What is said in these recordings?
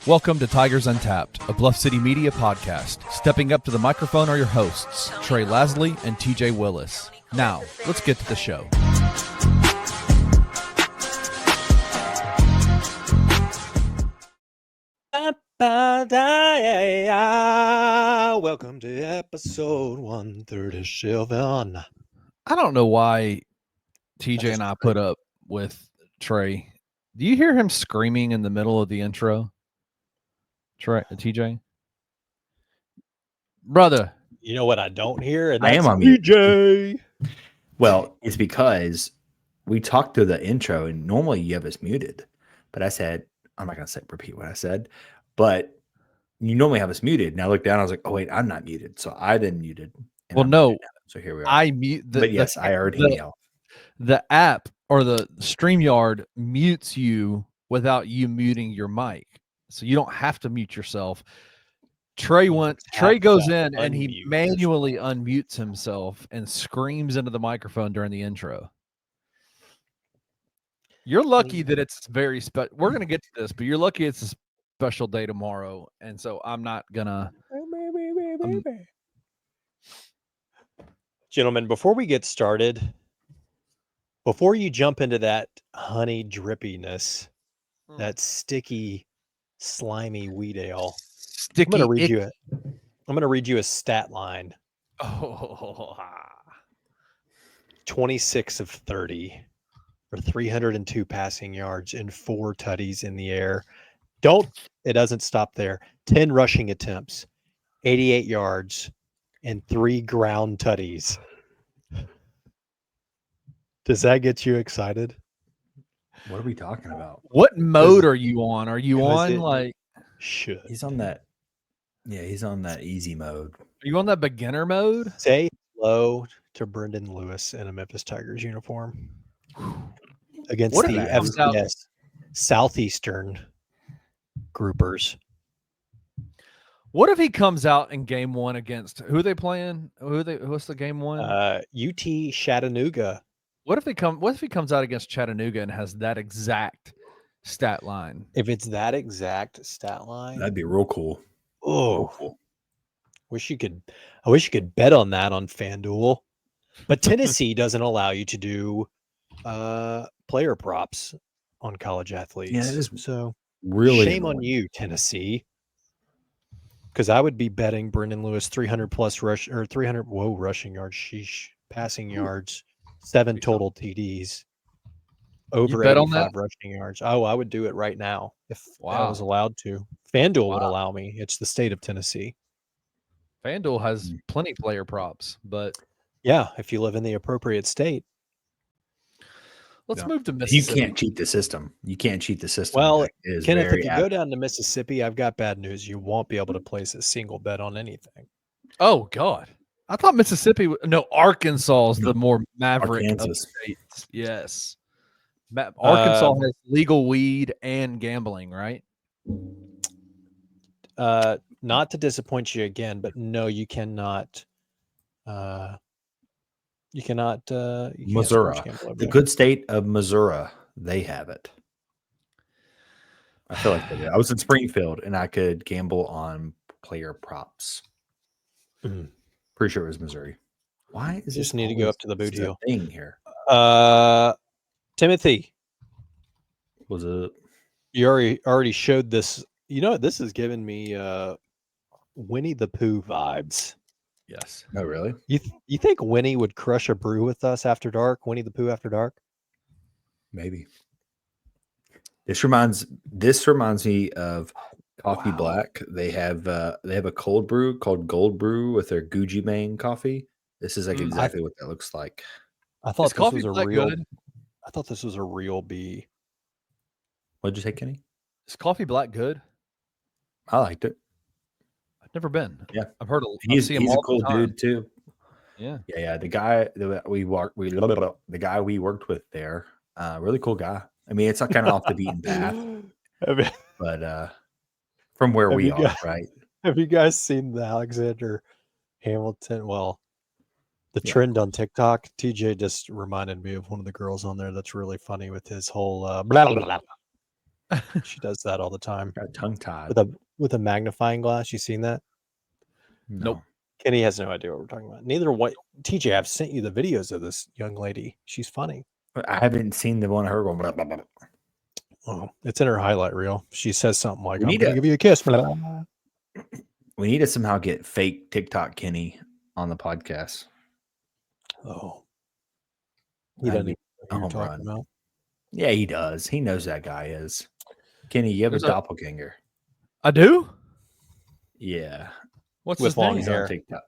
Welcome to Tigers Untapped, a Bluff City media podcast. Stepping up to the microphone are your hosts, Trey Lasley and TJ Willis. Now, let's get to the show. Welcome to episode 137. I don't know why TJ and I put up with Trey. Do you hear him screaming in the middle of the intro? TJ? Brother. You know what I don't hear? And I that's am on mute. TJ. Well, it's because we talked through the intro and normally you have us muted. But I said, I'm not going to repeat what I said, but you normally have us muted. And I looked down, I was like, oh, wait, I'm not muted. So I then muted. Well, no. So here we are. I mute. But yes, I heard him yell. The app or the StreamYard mutes you without you muting your mic. So you don't have to mute yourself. Trey goes in and he manually unmutes himself and screams into the microphone during the intro. You're lucky that it's very special. We're going to get to this, but you're lucky it's a special day tomorrow. And so I'm not going to. Gentlemen, before we get started, before you jump into that honey drippiness, that sticky, slimy wheat ale, I'm going to read you a stat line. 26 of 30 for 302 passing yards and 4 tutties in the air. It doesn't stop there. 10 rushing attempts, 88 yards, and 3 ground tutties. Does that get you excited? What are we talking about? What mode are you on? Are you on like? Should he's on that? Yeah, he's on that easy mode. Are you on that beginner mode? Say hello to Brendan Lewis in a Memphis Tigers uniform against the FCS Southeastern groupers. What if he comes out in game one against who are they playing? What's the game one? UT Chattanooga. What if he comes out against Chattanooga and has that exact stat line? If it's that exact stat line, that'd be real cool. Oh, real cool. I wish you could bet on that on FanDuel. But Tennessee doesn't allow you to do player props on college athletes. Yeah, it is so really shame on you, Tennessee. Because I would be betting Brendan Lewis 300 plus rushing yards, passing yards, 7 total TDs, over 85 rushing yards. Oh, I would do it right now if I was allowed to. FanDuel would allow me. It's the state of Tennessee. FanDuel has plenty of player props, but yeah, if you live in the appropriate state. Let's move to Mississippi. You can't cheat the system. Well, Kenneth, if you go down to Mississippi, I've got bad news. You won't be able to place a single bet on anything. Oh, God. I thought Mississippi – no, Arkansas is the more maverick of the states. Yes. Arkansas has legal weed and gambling, right? Not to disappoint you again, but no, you cannot. You cannot. Missouri, the good state of Missouri, they have it. I feel like they do. I was in Springfield and I could gamble on player props. Pretty sure it was Missouri. Why is just need to go up to the boot heel thing here? Timothy, was it? You already showed this. You know what? This is giving me Winnie the Pooh vibes. Yes. Oh, really? You think Winnie would crush a brew with us after dark? Winnie the Pooh after dark? Maybe. This reminds me of Coffee Black. They have a cold brew called Gold Brew with their Gucci Mane coffee. This is like exactly what that looks like. I thought this was a real. Good? I thought this was a real bee. What'd you say, Kenny? Is Coffee Black good? I liked it. I've never been. Yeah. I've heard. He's see him a all cool the time. dude too. Yeah. Yeah. The guy that the guy we worked with there, really cool guy. I mean, it's not kind of off the beaten path, but from where we are, right? Have you guys seen the Alexander Hamilton? Well, the trend on TikTok. TJ just reminded me of one of the girls on there that's really funny with his whole blah, blah, blah, blah. She does that all the time. Got tongue tied. With a magnifying glass. You seen that? Nope. Kenny has no idea what we're talking about. Neither what TJ, I've sent you the videos of this young lady. She's funny. I haven't seen the one of her going blah, blah, blah. Oh, it's in her highlight reel. She says something like, We I'm need going to to- give you a kiss. Blah, blah, blah. We need to somehow get fake TikTok Kenny on the podcast. Oh. He doesn't even know who you're home talking run. about. Yeah, he does. He knows that guy is. Kenny, you have Who's a that? doppelganger. I do. Yeah. What's With his long name? He's hair. on TikTok.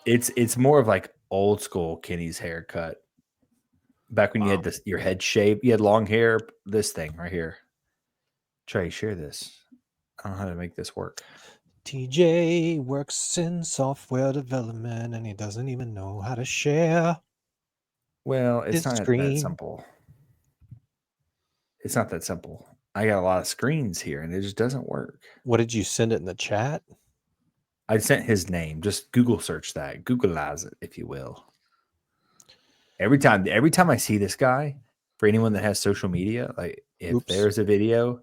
It's more of like old school Kenny's haircut. Back when you had your head shaved, you had long hair. This thing right here. Trey, share this. I don't know how to make this work. TJ works in software development and he doesn't even know how to share. Well, it's His not screen. that simple. It's not that simple. I got a lot of screens here and it just doesn't work. What did you send it in the chat? I sent his name. Just Google search that. Googleize it, if you will. Every time I see this guy, for anyone that has social media, like if there's a video,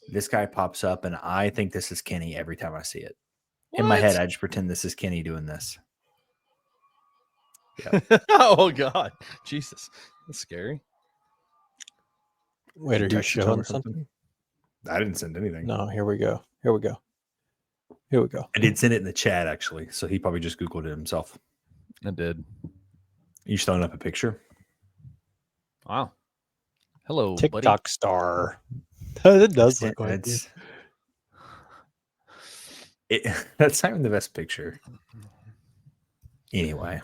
this guy pops up and I think this is Kenny every time I see it. In my head, I just pretend this is Kenny doing this. Yep. Oh God, Jesus, that's scary. Wait, are you Texted him showing or something? I didn't send anything. No, here we go. Here we go. I did send it in the chat actually, so he probably just Googled it himself. I did. You throwing up a picture? Wow. Hello, TikTok buddy. star. It does look like it. That's not even the best picture. Anyway,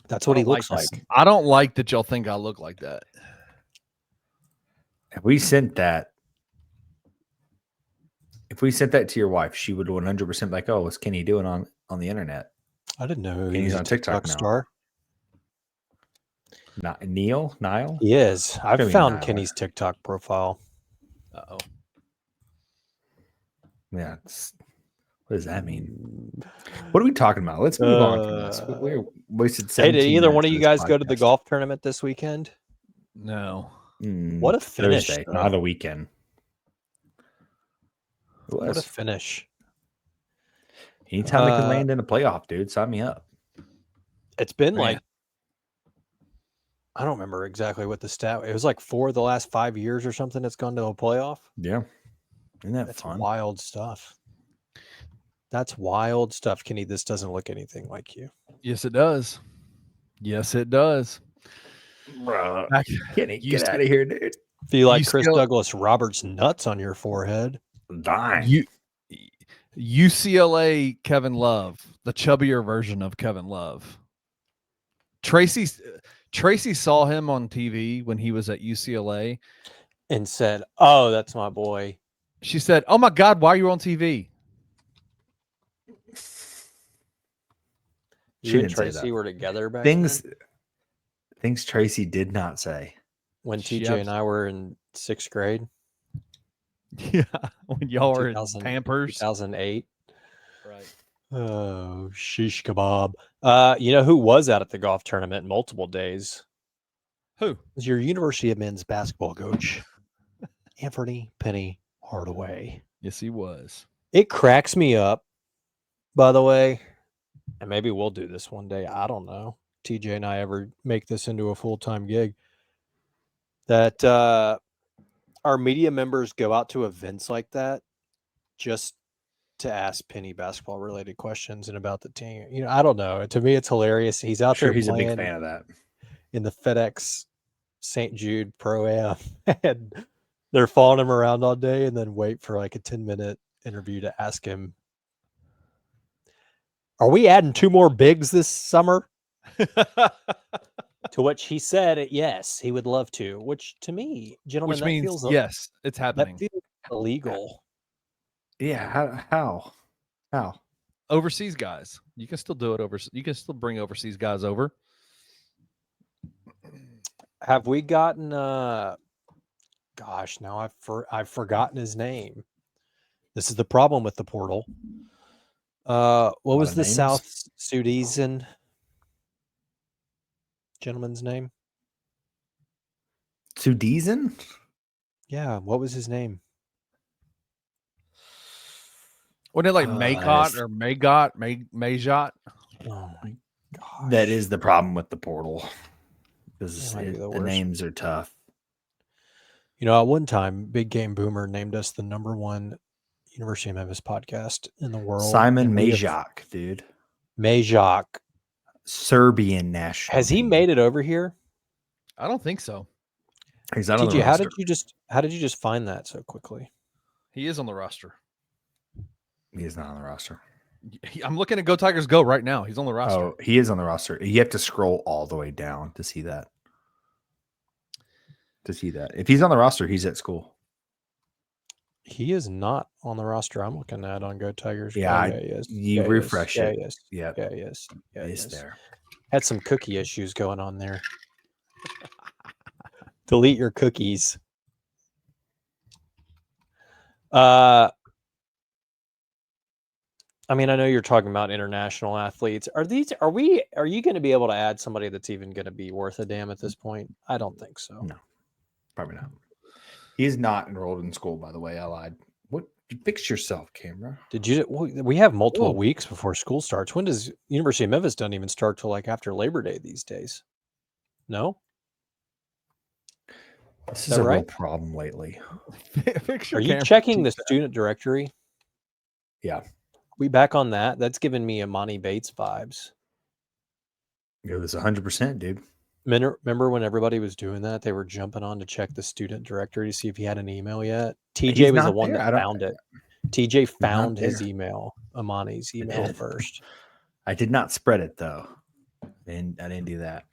that's what he looks like. I don't like that y'all think I look like that. if we sent that to your wife, she would 100% be like, "Oh, what's Kenny doing on the internet?" I didn't know Kenny's he's on a TikTok now. star. Not Niall. He is. I've Maybe found Niall. Kenny's TikTok profile. Uh-oh. Yeah. What does that mean? What are we talking about? Let's move on from this. We wasted. Hey, did 17 either one minutes of you this guys go to the podcast. golf tournament this weekend? No. What a finish! Thursday, though. not a weekend. It What a was. finish! Anytime they can land in a playoff, dude, sign me up. It's been Man. like, I don't remember exactly what the stat. It was like 4 of the last 5 years or something. It's gone to a playoff. Yeah. Isn't that That's fun? wild stuff. That's wild stuff, Kenny. This doesn't look anything like you. Yes, it does. Yes, it does. Bro, Back- Kenny, you get out of here, dude. Feel like You Chris still- Douglas Roberts nuts on your forehead. I'm dying. UCLA Kevin Love, the chubbier version of Kevin Love. Tracy saw him on TV when he was at UCLA And said, "Oh, that's my boy." She said, "Oh my God, why are you on TV?" You and didn't say Tracy that. were together back Things then? Tracy did not say. When She TJ and I were in 6th grade, Yeah, when y'all were in 2000 Pampers. 2008. Right. Oh, shish kebab. You know who was out at the golf tournament multiple days? Who? It was your University of Men's basketball coach, Anthony Penny Hardaway. Yes, he was. It cracks me up, by the way, and maybe we'll do this one day. I don't know. TJ and I ever make this into a full-time gig. That our media members go out to events like that just to ask Penny basketball related questions and about the team. You know, I don't know. To me, it's hilarious. He's out Sure, there he's a big playing fan of that. in the FedEx St. Jude Pro-Am, and they're following him around all day and then wait for like a 10-minute interview to ask him, "Are we adding 2 more bigs this summer?" To which he said, yes, he would love to, which to me, gentlemen, Which that means feels yes, it's that happening. feels illegal. Yeah, how? Overseas guys, you can still do it over. You can still bring overseas guys over. Have we gotten? Gosh, now I've forgotten his name. This is the problem with the portal. What was the names? South Sudanese gentleman's name? Sudezen? Yeah, what was his name? Wasn't it like Maycott or Mayjot? Oh my gosh. That is the problem with the portal. Because That might be the the worst. names are tough. You know, at one time, Big Game Boomer named us the #1 University of Memphis podcast in the world. Simon Majak, dude. Majak. Serbian national. Has he made it over here? I don't think so. He's not on the TJ, roster. how did you just find that so quickly? He is on the roster. He is not on the roster. I'm looking at Go Tigers Go right now. He's on the roster. Oh, he is on the roster. You have to scroll all the way down to see that. If he's on the roster, he's at school. He is not on the roster I'm looking at on Go Tigers. Yeah, he is. you refresh it. Yeah, he is. Yeah, Yeah, he is. Yeah, he's there. Had some cookie issues going on there. Delete your cookies. I mean, I know you're talking about international athletes. Are you going to be able to add somebody that's even going to be worth a damn at this point? I don't think so. No, probably not. He's not enrolled in school, by the way. I lied. What? You fix yourself, camera. We have multiple weeks before school starts. When does University of Memphis doesn't even start till like after Labor Day these days? No? This is a real problem lately. Are you checking the student directory? Yeah. We back on that? That's giving me Imani Bates vibes. It was 100%, dude. Remember when everybody was doing that? They were jumping on to check the student directory to see if he had an email yet. TJ was the one that found it. TJ found his email, Imani's email first. I did not spread it though. And I didn't do that.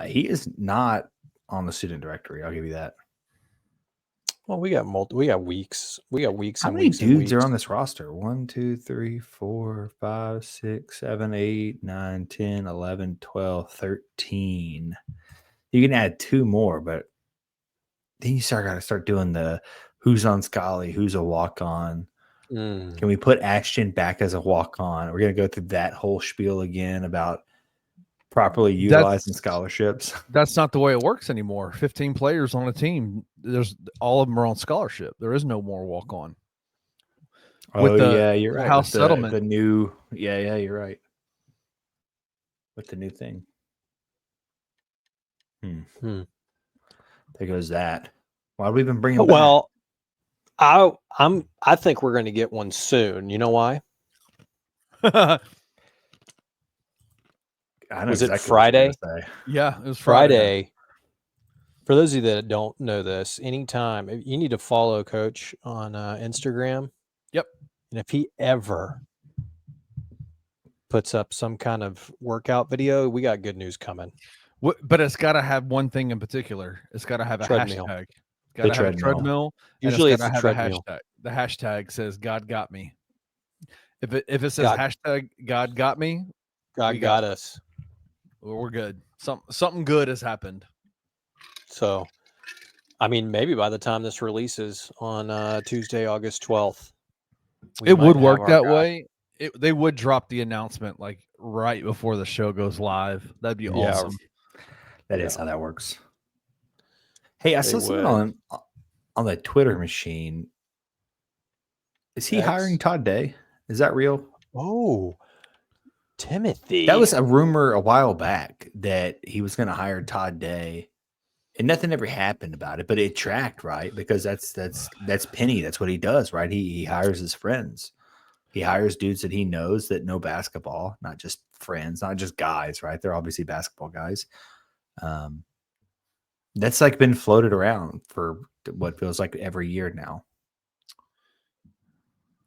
He is not on the student directory. I'll give you that. Well, we got weeks. We got weeks. How many dudes are on this roster? 1, 2, 3, 4, 5, 6, 7, 8, 9, 10, 11, 12, 13. You can add 2 more, but then you got to start doing the who's on Scully, who's a walk-on. Can we put Ashton back as a walk-on? We're going to go through that whole spiel again about properly utilizing scholarships. That's not the way it works anymore. 15 players on a team. All of them are on scholarship. There is no more walk on. You're right. House settlement. The new, you're right. With the new thing. There goes that. Why do we even bring him back? Well, I think we're going to get one soon. You know why? Was it Friday? Yeah, it was Friday. For those of you that don't know this, anytime you need to follow Coach on Instagram. Yep. And if he ever puts up some kind of workout video, we got good news coming. But it's got to have one thing in particular. It's got to have a treadmill. hashtag. It's got to have a treadmill. Usually it's a treadmill. The hashtag says God got me. If it says hashtag God got me, God got us. We're good. Something good has happened. So, I mean, maybe by the time this releases on Tuesday, August 12th, it would work that way. They would drop the announcement like right before the show goes live. That'd be awesome. That is how that works. Hey, I saw something on the Twitter machine. Is he hiring Todd Day? Is that real? Oh, Timothy. That was a rumor a while back that he was going to hire Todd Day, and nothing ever happened about it. But it tracked, right? Because that's Penny. That's what he does, right? He hires his friends. He hires dudes that he knows that know basketball, not just friends, not just guys, right? They're obviously basketball guys. That's like been floated around for what feels like every year now.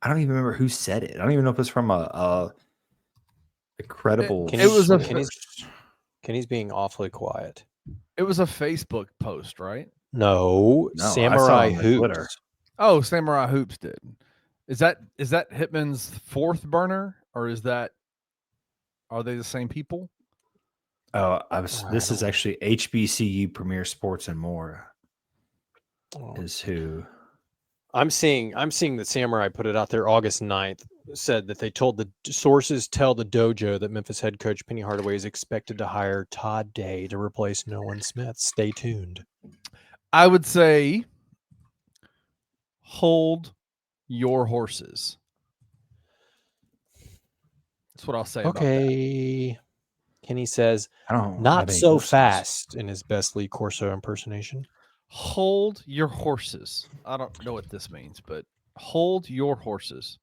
I don't even remember who said it. I don't even know if it's from a credible. Kenny's being awfully quiet. It was a Facebook post, right? No, Samurai Hoops. Twitter. Oh, Samurai Hoops did. Is that Hitman's fourth burner, or are they the same people? Oh, this is actually HBCU Premier Sports and More. Is who I'm seeing that Samurai put it out there August 9th, said that they told the sources tell the dojo that Memphis head coach Penny Hardaway is expected to hire Todd Day to replace Nolan Smith. Stay tuned. I would say hold your horses. That's what I'll say about that. Kenny says, I don't not so fast in his best Lee Corso impersonation. Hold your horses. I don't know what this means, but hold your horses.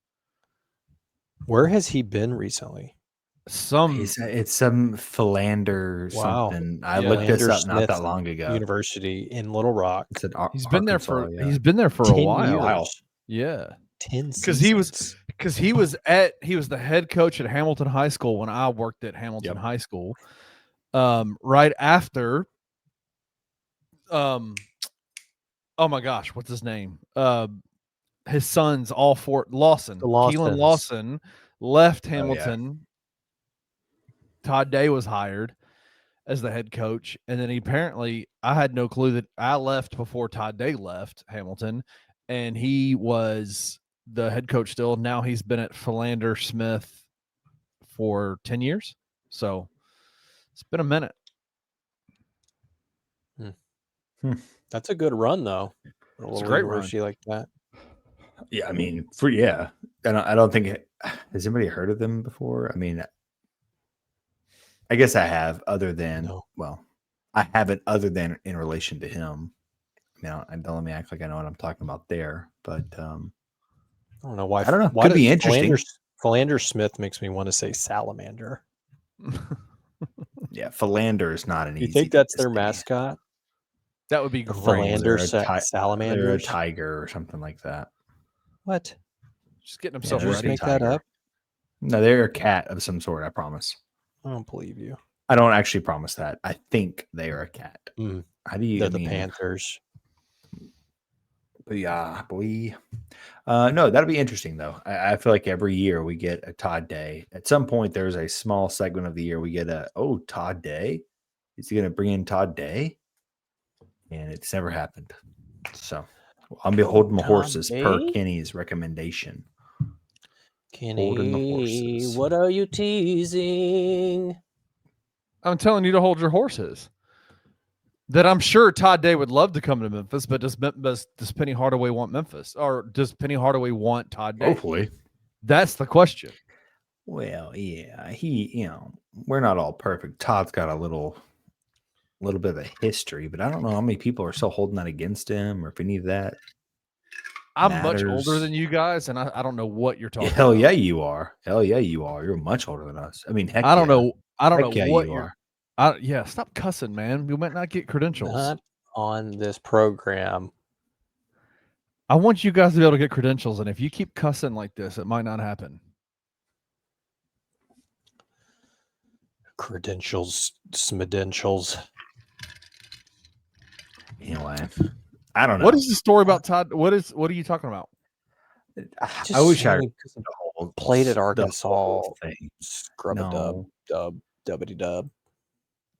Where has he been recently? It's some Philander something. I looked this up not that long ago. University in Little Rock. He's been there for a while. Years. Yeah. 10 because he was the head coach at Hamilton High School when I worked at Hamilton High School. Right after oh my gosh, what's his name? His sons, all four Keelan Lawson left Hamilton. Todd Day was hired as the head coach, and then I had no clue that I left before Todd Day left Hamilton, and he was the head coach still. Now he's been at Philander Smith for 10 years. So it's been a minute. That's a good run, though. It's a great run like that. Yeah, I mean, I don't think has anybody heard of them before. I mean, I guess I have, I haven't other than in relation to him. Now, don't let me act like I know what I'm talking about there, but I don't know why. I don't know. Could be interesting. Philander Smith makes me want to say salamander. Yeah, Philander is not an easy. You think that's their mascot? That would be great. Philander salamander. They're a tiger or something like that. What? Just getting himself ready. Just make that up. No, they're a cat of some sort. I promise. I don't believe you. I don't actually promise that. I think they are a cat. How do you? They're the Panthers. But yeah, boy. No, that'll be interesting though. I feel like every year we get a Todd Day. At some point, there's a small segment of the year we get Todd Day. Is he going to bring in Todd Day? And it's never happened. So I'm be holding my horses per Kenny's recommendation. Kenny, what are you teasing? I'm telling you to hold your horses. That I'm sure Todd Day would love to come to Memphis, but does Penny Hardaway want Memphis? Or does Penny Hardaway want Todd Day? Hopefully. That's the question. Well, yeah, we're not all perfect. Todd's got a little bit of a history, but I don't know how many people are still holding that against him or if any of that I'm much older than you guys, and I don't know what you're talking about. Hell yeah, you are. You're much older than us. I mean, heck I don't know what you are. Stop cussing, man. We might not get credentials. Not on this program. I want you guys to be able to get credentials, and if you keep cussing like this, it might not happen. Credentials, smidentials. Anyway, I don't know. What is the story about Todd? What are you talking about? I wish I played at Arkansas. Scrub a dubbity dub.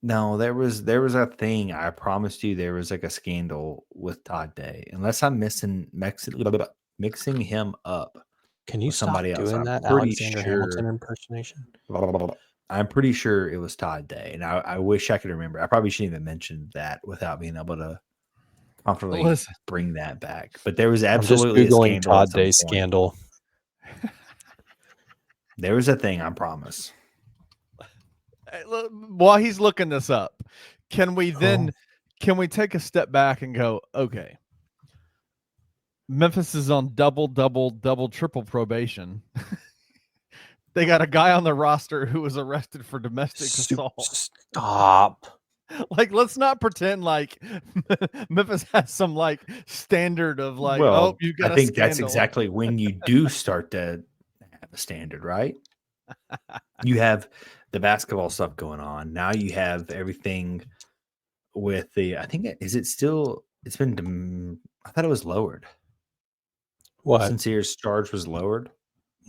No, there was a thing. I promised you there was like a scandal with Todd Day. Unless I'm mixing him up. Can you somebody stop else? doing that Alexander Hamilton impersonation? I'm pretty sure it was Todd Day, and I wish I could remember. I probably shouldn't even mention that without being able to comfortably bring that back. But there was absolutely I'm just Googling Todd Day scandal. There was a thing, I promise. While he's looking this up, can we take a step back and go, okay, Memphis is on double, triple probation. They got a guy on the roster who was arrested for domestic assault. Stop. Like, let's not pretend like Memphis has some like standard of like, you got. I think that's exactly when you do start to have a standard, right? You have the basketball stuff going on. Now you have everything with I thought it was lowered. What? Sincere's charge was lowered?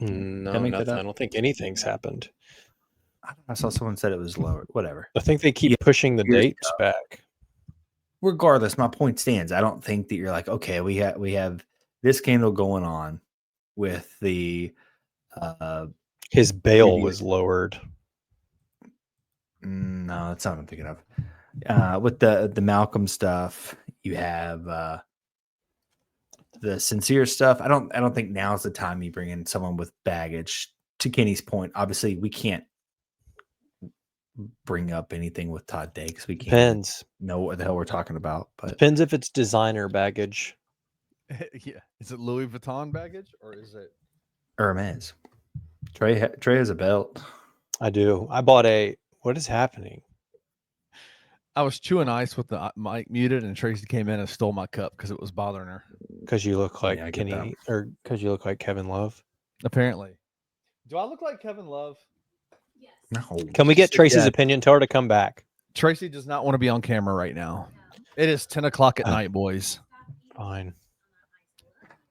No, nothing. I don't think anything's happened. I saw someone said it was lowered. Whatever. I think they keep pushing the dates back. Regardless, my point stands. I don't think that you're like, okay, we have this scandal going on with the his bail was lowered. No, that's not what I'm thinking of. With the Malcolm stuff, you have the Sincere stuff. I don't think now's the time you bring in someone with baggage. To Kenny's point, obviously we can't bring up anything with Todd Day because we can't know what the hell we're talking about. But depends if it's designer baggage. Yeah, is it Louis Vuitton baggage or is it Hermes? Trey has a belt. I do. I bought a. What is happening? I was chewing ice with the mic muted, and Tracy came in and stole my cup because it was bothering her. Because you look like Kenny, or because you look like Kevin Love. Apparently. Do I look like Kevin Love? Yes. No. Can we get Tracy's opinion? Tell her to come back. Tracy does not want to be on camera right now. It is 10 o'clock at night, boys. Fine.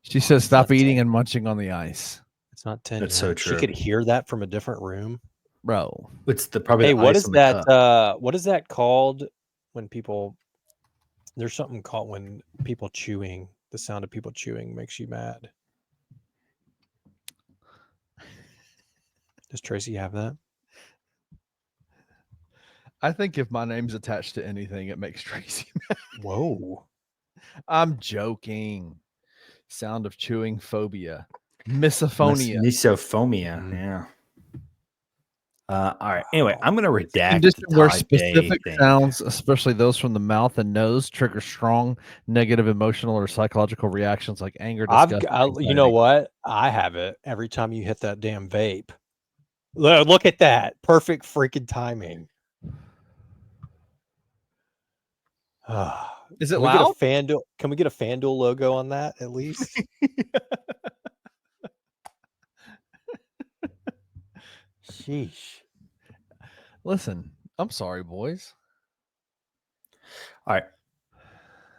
She says, "Stop eating and munching on the ice." It's not 10. That's so true. She could hear that from a different room. Bro. It's probably. Hey, the what ice is on the that? cup. What is that called when people? There's something called when people chewing. The sound of people chewing makes you mad. Does Tracy have that? I think if my name's attached to anything, it makes Tracy mad. Whoa. I'm joking. Sound of chewing phobia. Misophonia. Misophonia. Yeah. All right. Anyway, I'm going to redact Condition the where Todd specific Day thing. sounds, especially those from the mouth and nose, trigger strong negative emotional or psychological reactions like anger, disgust. You know what? I have it every time you hit that damn vape. Look at that. Perfect freaking timing. Is it loud? Can we get a FanDuel logo on that at least? Sheesh. Listen, I'm sorry, boys. All right.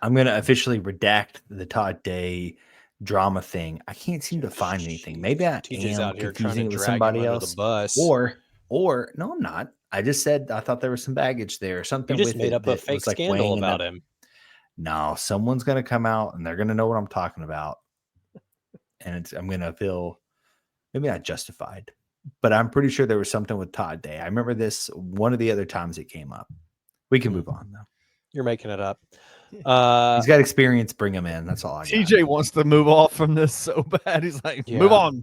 I'm going to officially redact the Todd Day drama thing. I can't seem to find anything. Maybe I TJ's am out here confusing trying to it with drag somebody him under else. the bus. Or no, I'm not. I just said I thought there was some baggage there or something. You just with made it up a that fake was, like, scandal weighing in about the- him. No, someone's going to come out and they're going to know what I'm talking about. And I'm going to feel maybe not justified, but I'm pretty sure there was something with Todd Day. I remember this one of the other times it came up. We can move on though. You're making it up. He's got experience. Bring him in. That's all I got. TJ wants to move off from this so bad. He's like, move on.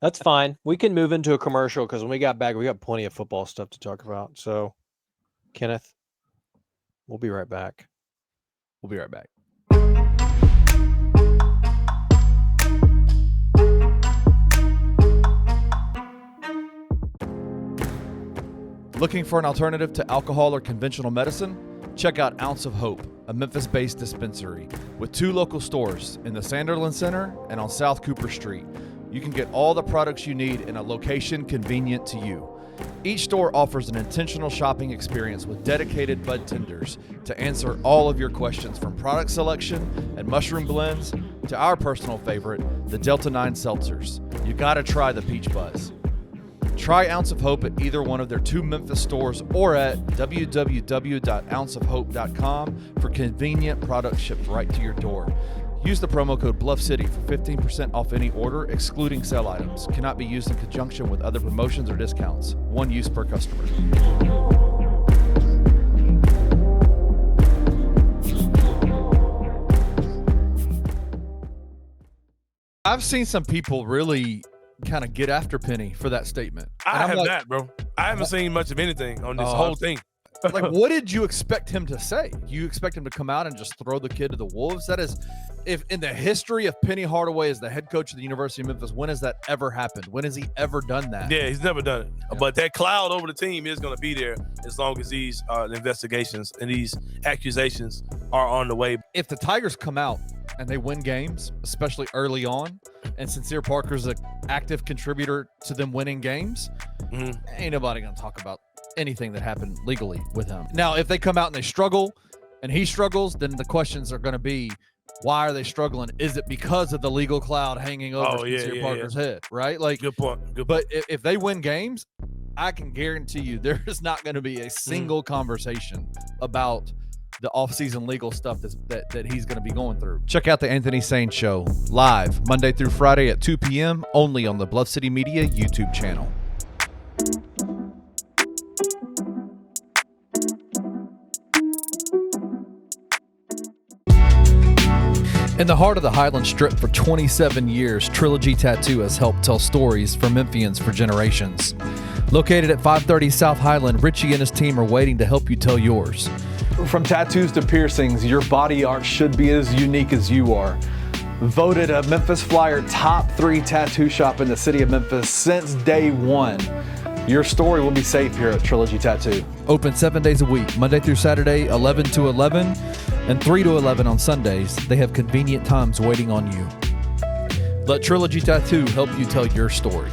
That's fine. We can move into a commercial because when we got back, we got plenty of football stuff to talk about. So, Kenneth, we'll be right back. We'll be right back. Looking for an alternative to alcohol or conventional medicine? Check out Ounce of Hope, a Memphis-based dispensary with 2 local stores in the Sanderland Center and on South Cooper Street. You can get all the products you need in a location convenient to you. Each store offers an intentional shopping experience with dedicated bud tenders to answer all of your questions, from product selection and mushroom blends to our personal favorite, the Delta 9 seltzers. You gotta try the Peach Buzz. Try Ounce of Hope at either one of their 2 Memphis stores or at www.ounceofhope.com for convenient products shipped right to your door. Use the promo code BluffCity for 15% off any order, excluding sale items. Cannot be used in conjunction with other promotions or discounts. One use per customer. I've seen some people really kind of get after Penny for that statement. I have not, bro. I haven't seen much of anything on this whole thing. Like, what did you expect him to say? You expect him to come out and just throw the kid to the wolves? That is, if in the history of Penny Hardaway as the head coach of the University of Memphis, when has that ever happened? When has he ever done that? Yeah, he's never done it. Yeah. But that cloud over the team is going to be there as long as these investigations and these accusations are on the way. If the Tigers come out and they win games, especially early on, and Sincere Parker's an active contributor to them winning games, ain't nobody going to talk about anything that happened legally with him. Now, if they come out and they struggle and he struggles, then the questions are going to be, Why are they struggling? Is it because of the legal cloud hanging over Sincere Parker's head? Right? Like, good point. But if they win games, I can guarantee you there is not going to be a single conversation about the off-season legal stuff that he's going to be going through. Check out the Anthony Sain Show live Monday through Friday at 2 p.m. only on the Bluff City Media YouTube channel. In the heart of the Highland Strip for 27 years, Trilogy Tattoo has helped tell stories for Memphians for generations. Located at 530 South Highland, Richie and his team are waiting to help you tell yours. From tattoos to piercings, your body art should be as unique as you are. Voted a Memphis Flyer top 3 tattoo shop in the city of Memphis since day one. Your story will be safe here at Trilogy Tattoo. Open 7 days a week, Monday through Saturday, 11 to 11, and 3 to 11 on Sundays. They have convenient times waiting on you. Let Trilogy Tattoo help you tell your story.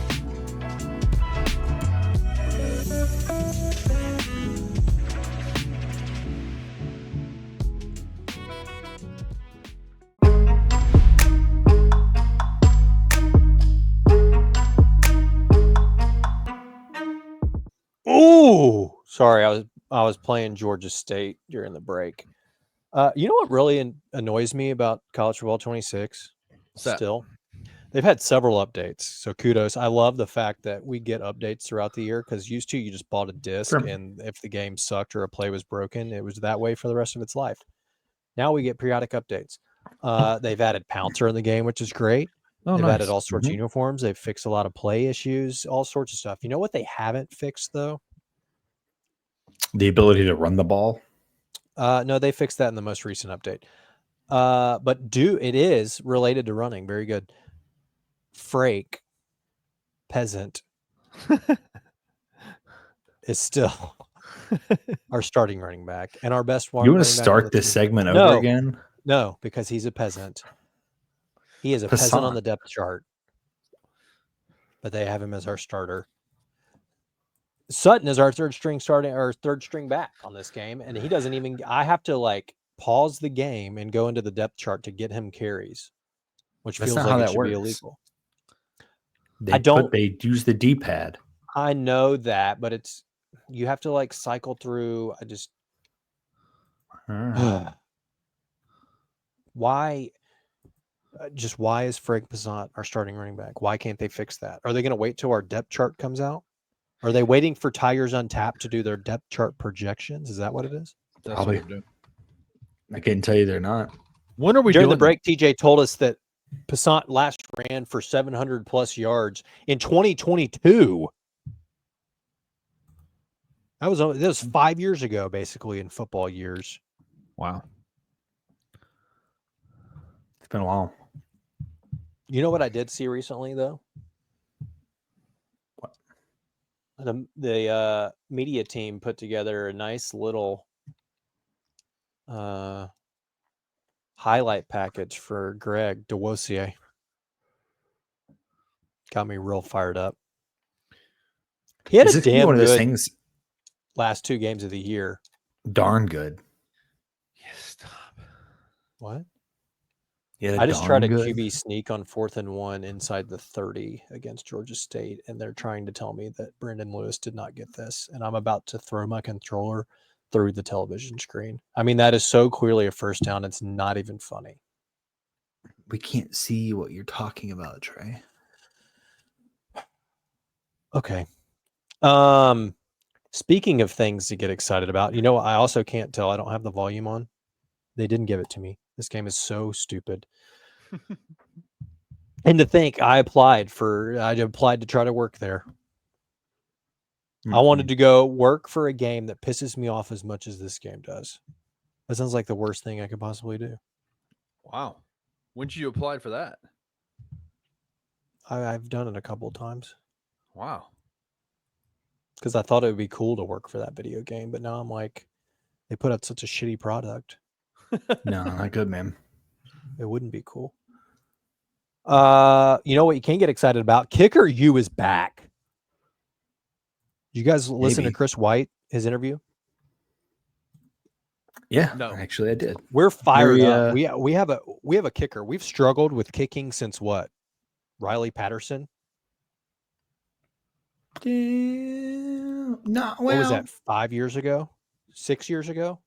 Ooh, sorry, I was playing Georgia State during the break. You know what really annoys me about College Football 26? Still, they've had several updates, so kudos. I love the fact that we get updates throughout the year because used to you just bought a disc, and if the game sucked or a play was broken, it was that way for the rest of its life. Now we get periodic updates. They've added Pouncer in the game, which is great. They've added all sorts of uniforms. They've fixed a lot of play issues, all sorts of stuff. You know what they haven't fixed, though? The ability to run the ball. No, they fixed that in the most recent update. But it is related to running. Very good. Frake, peasant, is still our starting running back and our best one. You want to start this segment over again? No, because he's a peasant. He is a peasant on the depth chart, but they have him as our starter. Sutton is our third string back on this game, and he doesn't even. I have to pause the game and go into the depth chart to get him carries, which feels like it should be illegal. They use the D-pad. I know that, but you have to cycle through. Why? Why is Frank Pazant our starting running back? Why can't they fix that? Are they going to wait till our depth chart comes out? Are they waiting for Tigers Untapped to do their depth chart projections? Is that what it is? Probably. I can't tell you they're not. When are we During the break, TJ told us that Pazant last ran for 700 plus yards in 2022. That was 5 years ago, basically, in football years. Wow. It's been a while. You know what I did see recently, though? What? The media team put together a nice little highlight package for Greg DeWosier. Got me real fired up. He had a damn one of good those things, last 2 games of the year. darn good. Yes, stop. What? Yeah, I just tried a QB sneak on 4th and 1 inside the 30 against Georgia State, and they're trying to tell me that Brandon Lewis did not get this, and I'm about to throw my controller through the television screen. I mean, that is so clearly a first down. It's not even funny. We can't see what you're talking about, Trey. Okay. Speaking of things to get excited about, I also can't tell. I don't have the volume on. They didn't give it to me. This game is so stupid. And to think I applied to try to work there. Mm-hmm. I wanted to go work for a game that pisses me off as much as this game does. That sounds like the worst thing I could possibly do. Wow. When did you apply for that? I've done it a couple of times. Wow. Because I thought it would be cool to work for that video game, but now I'm like, they put out such a shitty product. No, not good, man. It wouldn't be cool. You know what you can get excited about? Kicker U is back. You guys listen to Chris White, his interview? Yeah, No. actually, I did. We're fired Very, up. We have a kicker. We've struggled with kicking since what? Riley Patterson. No, What was well, that? 5 years ago? 6 years ago?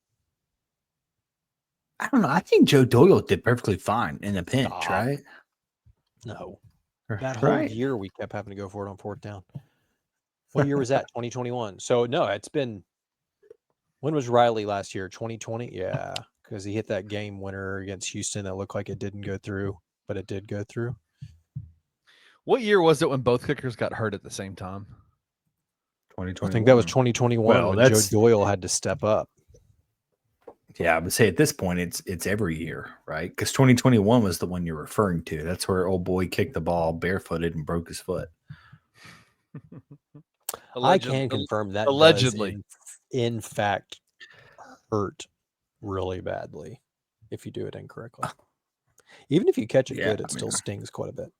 I don't know. I think Joe Doyle did perfectly fine in the pinch, Stop. right? No. That whole Right. year we kept having to go for it on fourth down. What year was that? 2021. So no, it's been. When was Riley last year? 2020? Yeah, because he hit that game winner against Houston that looked like it didn't go through, but it did go through. What year was it when both kickers got hurt at the same time? 2021. I think that was 2021 Well, when Joe that's- Doyle had to step up. Yeah, I would say at this point it's every year, right? Because 2021 was the one you're referring to. That's where old boy kicked the ball barefooted and broke his foot. I can confirm that allegedly. does in fact hurt really badly if you do it incorrectly. Even if you catch it Yeah, good, it still stings quite a bit.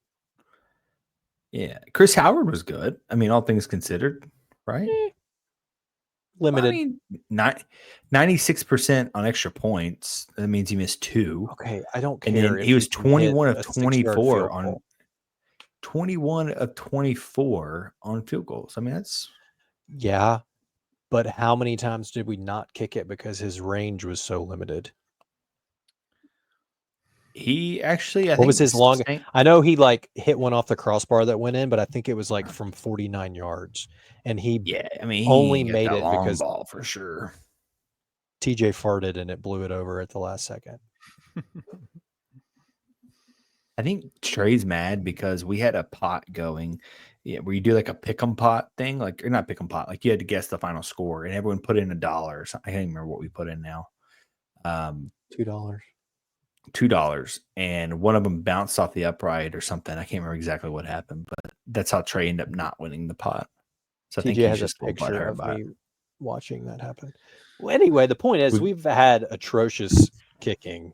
Yeah, Chris Howard was good. I mean, all things considered, right? Limited. Well, I mean, 96% on extra points. That means he missed 2. Okay, I don't care. And then if he was you can hit 21 a of 6-yard 24 field on goal. 21 of 24 on field goals. I mean, that's Yeah, but how many times did we not kick it because his range was so limited? he actually. What was his long? Saint- I know he like hit one off the crossbar that went in, but I think it was like from 49 yards, and he Yeah, I mean, he only ain't got made that it long because ball for sure. TJ farted and it blew it over at the last second. I think Trey's mad because we had a pot going, where you do like a pick 'em pot thing, like or not pick 'em pot, like you had to guess the final score, and everyone put in $1 or something. I can't even remember what we put in now. $2. $2, and one of them bounced off the upright or something. I can't remember exactly what happened, but that's how Trey ended up not winning the pot. So I think TJ he's has just a a little picture butthurt of about me it. watching that happen. Well, anyway, the point is we've had atrocious kicking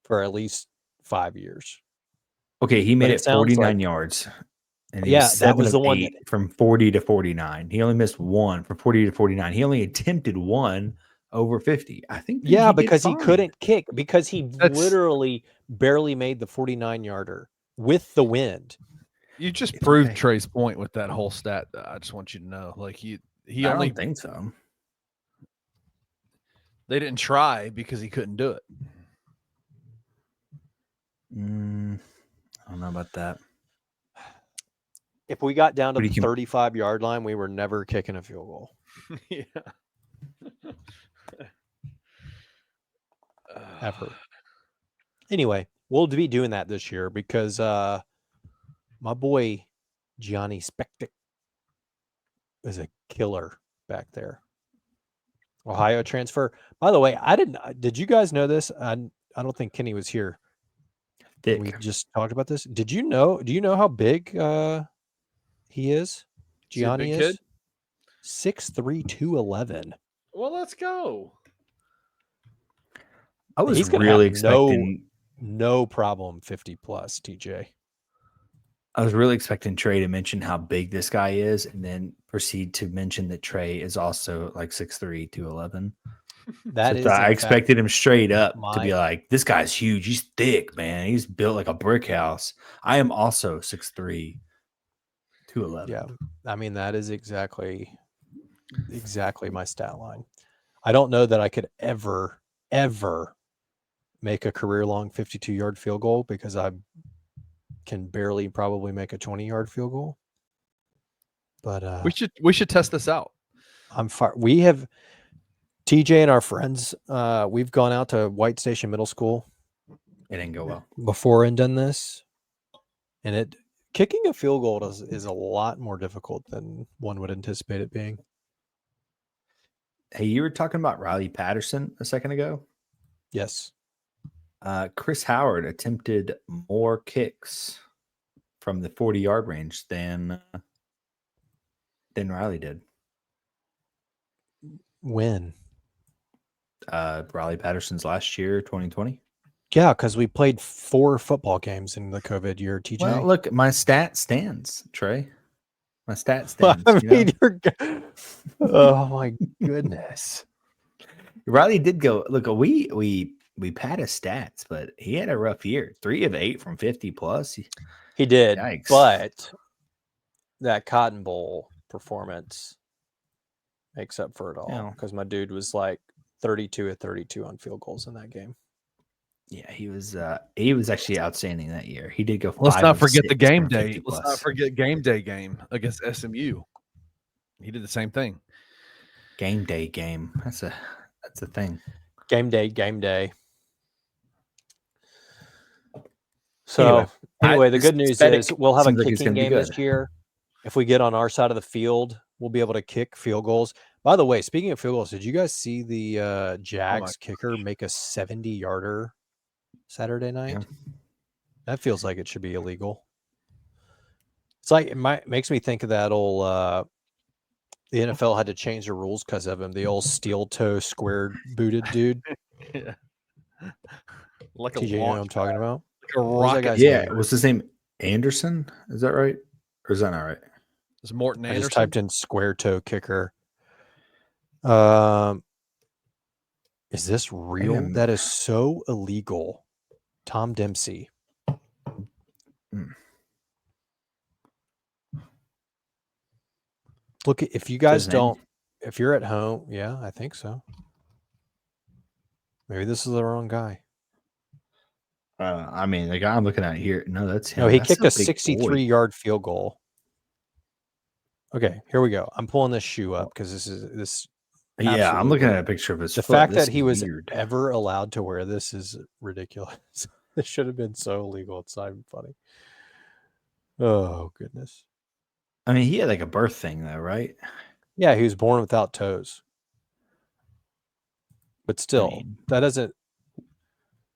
for at least 5 years. Okay, he made it it sounds 49 like- yards. And he Yeah, was that was 7 the of one 8 from 40 to 49. He only missed 1 from 40 to 49. He only attempted 1 over 50. I think that Yeah, he did because he fine. couldn't kick because he That's- literally barely made the 49-yarder with the wind. You just It's proved okay. Trey's point with that whole stat. I just want you to know, like he I only don't think so. they didn't try because he couldn't do it. I don't know about that. If we got down to But the he can- 35-yard line, we were never kicking a field goal. Yeah. Ever. Anyway, we'll be doing that this year because my boy Gianni Spectic is a killer back there. Ohio transfer. By the way, did you guys know this? I don't think Kenny was here. Thick. We just talked about this. Do you know how big he is? he a Gianni big is kid? 6'3", 211. Well, let's go. I was He's gonna really have expecting. no problem 50 plus, TJ. I was really expecting Trey to mention how big this guy is, and then proceed to mention that Trey is also like 6'3", 211. That is, I in expected him straight up to be my- like, "This guy's huge. He's thick, man. He's built like a brick house." I am also 6'3", 211. Yeah, I mean that is exactly my stat line. I don't know that I could ever make a career-long 52-yard field goal because I can barely probably make a 20-yard field goal. But We should test this out. I'm far. We have TJ and our friends. We've gone out to White Station Middle School It didn't go well. before and done this, and kicking a field goal is a lot more difficult than one would anticipate it being. Hey, you were talking about Riley Patterson a second ago. Yes. Chris Howard attempted more kicks from the 40-yard range than Riley did. When? Riley Patterson's last year, 2020. Yeah, because we played 4 football games in the COVID year, TJ. Well, look, my stat stands, Trey. My stat stands. I you know? mean, oh my goodness. Riley did go. Look, we pad his stats, but he had a rough year. 3 of 8 from 50 plus. He did, Yikes. but that Cotton Bowl performance makes up for it all because my dude was like 32 of 32 on field goals in that game. Yeah, he was actually outstanding that year. He did go. Let's 5 not of forget 6 the game from day. 50 Let's plus. not forget game day game against SMU. He did the same thing. Game day game. That's a thing. Game day. So anyway, the good news is we'll have a kicking game this year. If we get on our side of the field, we'll be able to kick field goals. By the way, speaking of field goals, did you guys see the Jags kicker make a 70-yarder Saturday night? Yeah. That feels like it should be illegal. It's like it makes me think of that old the NFL had to change the rules because of him. The old steel toe square booted dude. Yeah. Like TJ, you know what I'm talking about? Like a rocket. Yeah. What's his name? Anderson? Is that right? Or is that not right? It's Morton Anderson. I just typed in square toe kicker. Is this real? That is so illegal. Tom Dempsey. Look, if you guys don't, if you're at home, yeah, I think so. Maybe this is the wrong guy. I mean, the guy I'm looking at here, no, that's him. No, he kicked a 63-yard field goal. Okay, here we go. I'm pulling this shoe up because this. Yeah, I'm looking at a picture of his foot. The fact that he was ever allowed to wear this is ridiculous. This should have been so illegal. It's not even funny. Oh, goodness. I mean, he had like a birth thing, though, right? Yeah, he was born without toes. But still, that doesn't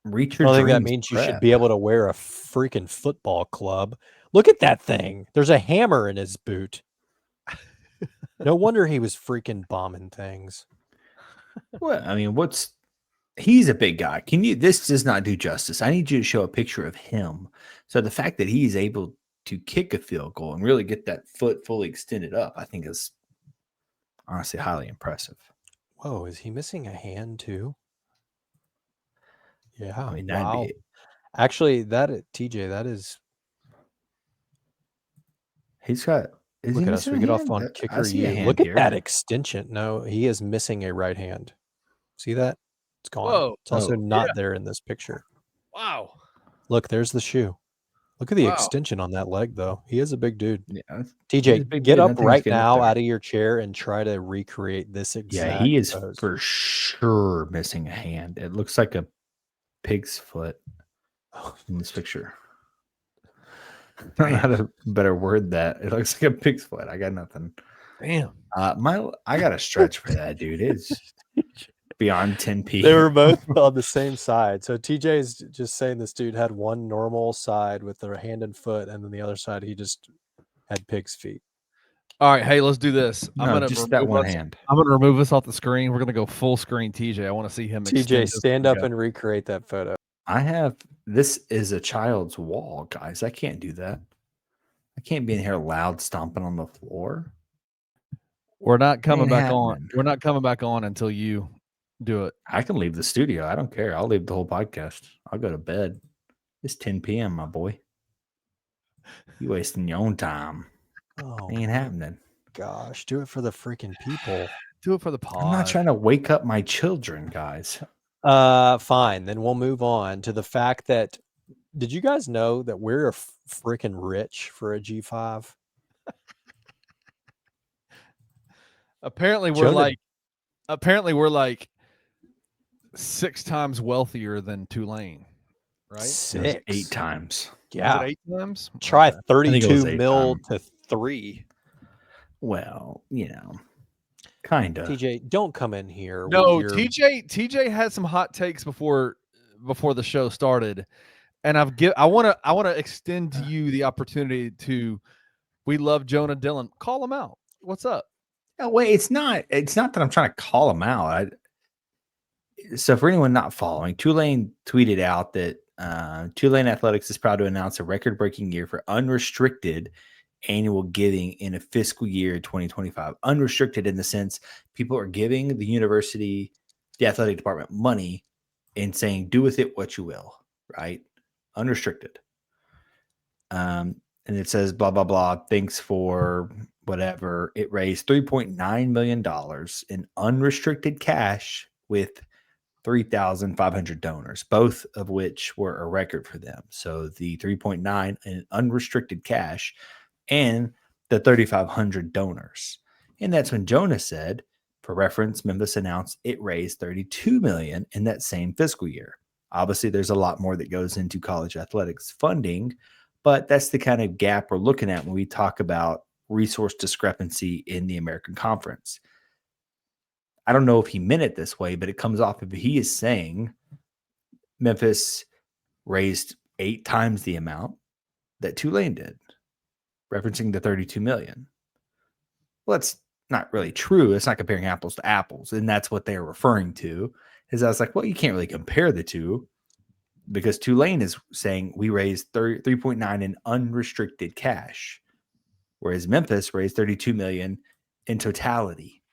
reach your I think that means you should be able to wear a freaking football club. Look at that thing. There's a hammer in his boot. No wonder he was freaking bombing things. Well, I mean, he's a big guy. This does not do justice. I need you to show a picture of him. So the fact that he's able to kick a field goal and really get that foot fully extended up, I think is honestly highly impressive. Whoa, is he missing a hand too? Yeah. I mean, wow. Actually, TJ, that is. He's got. Look at us. We get off on kicker. Look at that extension. No, he is missing a right hand. See that? It's gone. Whoa. It's also not there in this picture. Wow. Look, there's the shoe. Look at the extension on that leg, though. He is a big dude. Yeah. TJ, get up right now out of your chair and try to recreate this exact. Yeah, he is pose. For sure missing a hand. It looks like a pig's foot in this picture. I don't know how to better word that. It looks like a pig's foot. I got nothing. Damn. I got a stretch for that, dude. It's beyond 10p. They were both on the same side. So TJ is just saying this dude had one normal side with the hand and foot, and then the other side he just had pig's feet. All right, hey, let's do this. I'm gonna just that one hand. I'm gonna remove us off the screen. We're gonna go full screen. TJ, I want to see him. TJ, stand up and recreate that photo. This is a child's wall, guys. I can't do that. I can't be in here loud stomping on the floor. We're not coming back on. We're not coming back on until you do it. I can leave the studio. I don't care. I'll leave the whole podcast. I'll go to bed. It's 10 p.m., my boy. You wasting your own time. Oh, ain't happening. Gosh, do it for the freaking people. Do it for the pod. I'm not trying to wake up my children, guys. Fine. Then we'll move on to the fact that, did you guys know that we're freaking rich for a G5? Apparently we're like 6 times wealthier than Tulane, right? 6, 8 times. Yeah, 8 times. Try 32 mil to 3. Well, kind of. TJ, don't come in here. No, TJ had some hot takes before the show started, and I want to extend to you the opportunity to. We love Jonah Dillon. Call him out. What's up? No, wait, it's not that I'm trying to call him out. So for anyone not following, Tulane tweeted out that Tulane Athletics is proud to announce a record-breaking year for unrestricted annual giving in a fiscal year 2025. Unrestricted in the sense people are giving the university the athletic department money and saying, do with it what you will, right? Unrestricted. And it says, blah, blah, blah. Thanks for whatever. It raised $3.9 million in unrestricted cash with 3,500 donors, both of which were a record for them. So the 3.9 in unrestricted cash and the 3,500 donors. And that's when Jonah said, for reference, Memphis announced it raised $32 million in that same fiscal year. Obviously, there's a lot more that goes into college athletics funding, but that's the kind of gap we're looking at when we talk about resource discrepancy in the American Conference. I don't know if he meant it this way, but it comes off if he is saying Memphis raised 8 times the amount that Tulane did, referencing the 32 million. Well, that's not really true. It's not comparing apples to apples. And that's what they're referring to. Is I was like, well, you can't really compare the two because Tulane is saying we raised 3.9 in unrestricted cash, whereas Memphis raised 32 million in totality.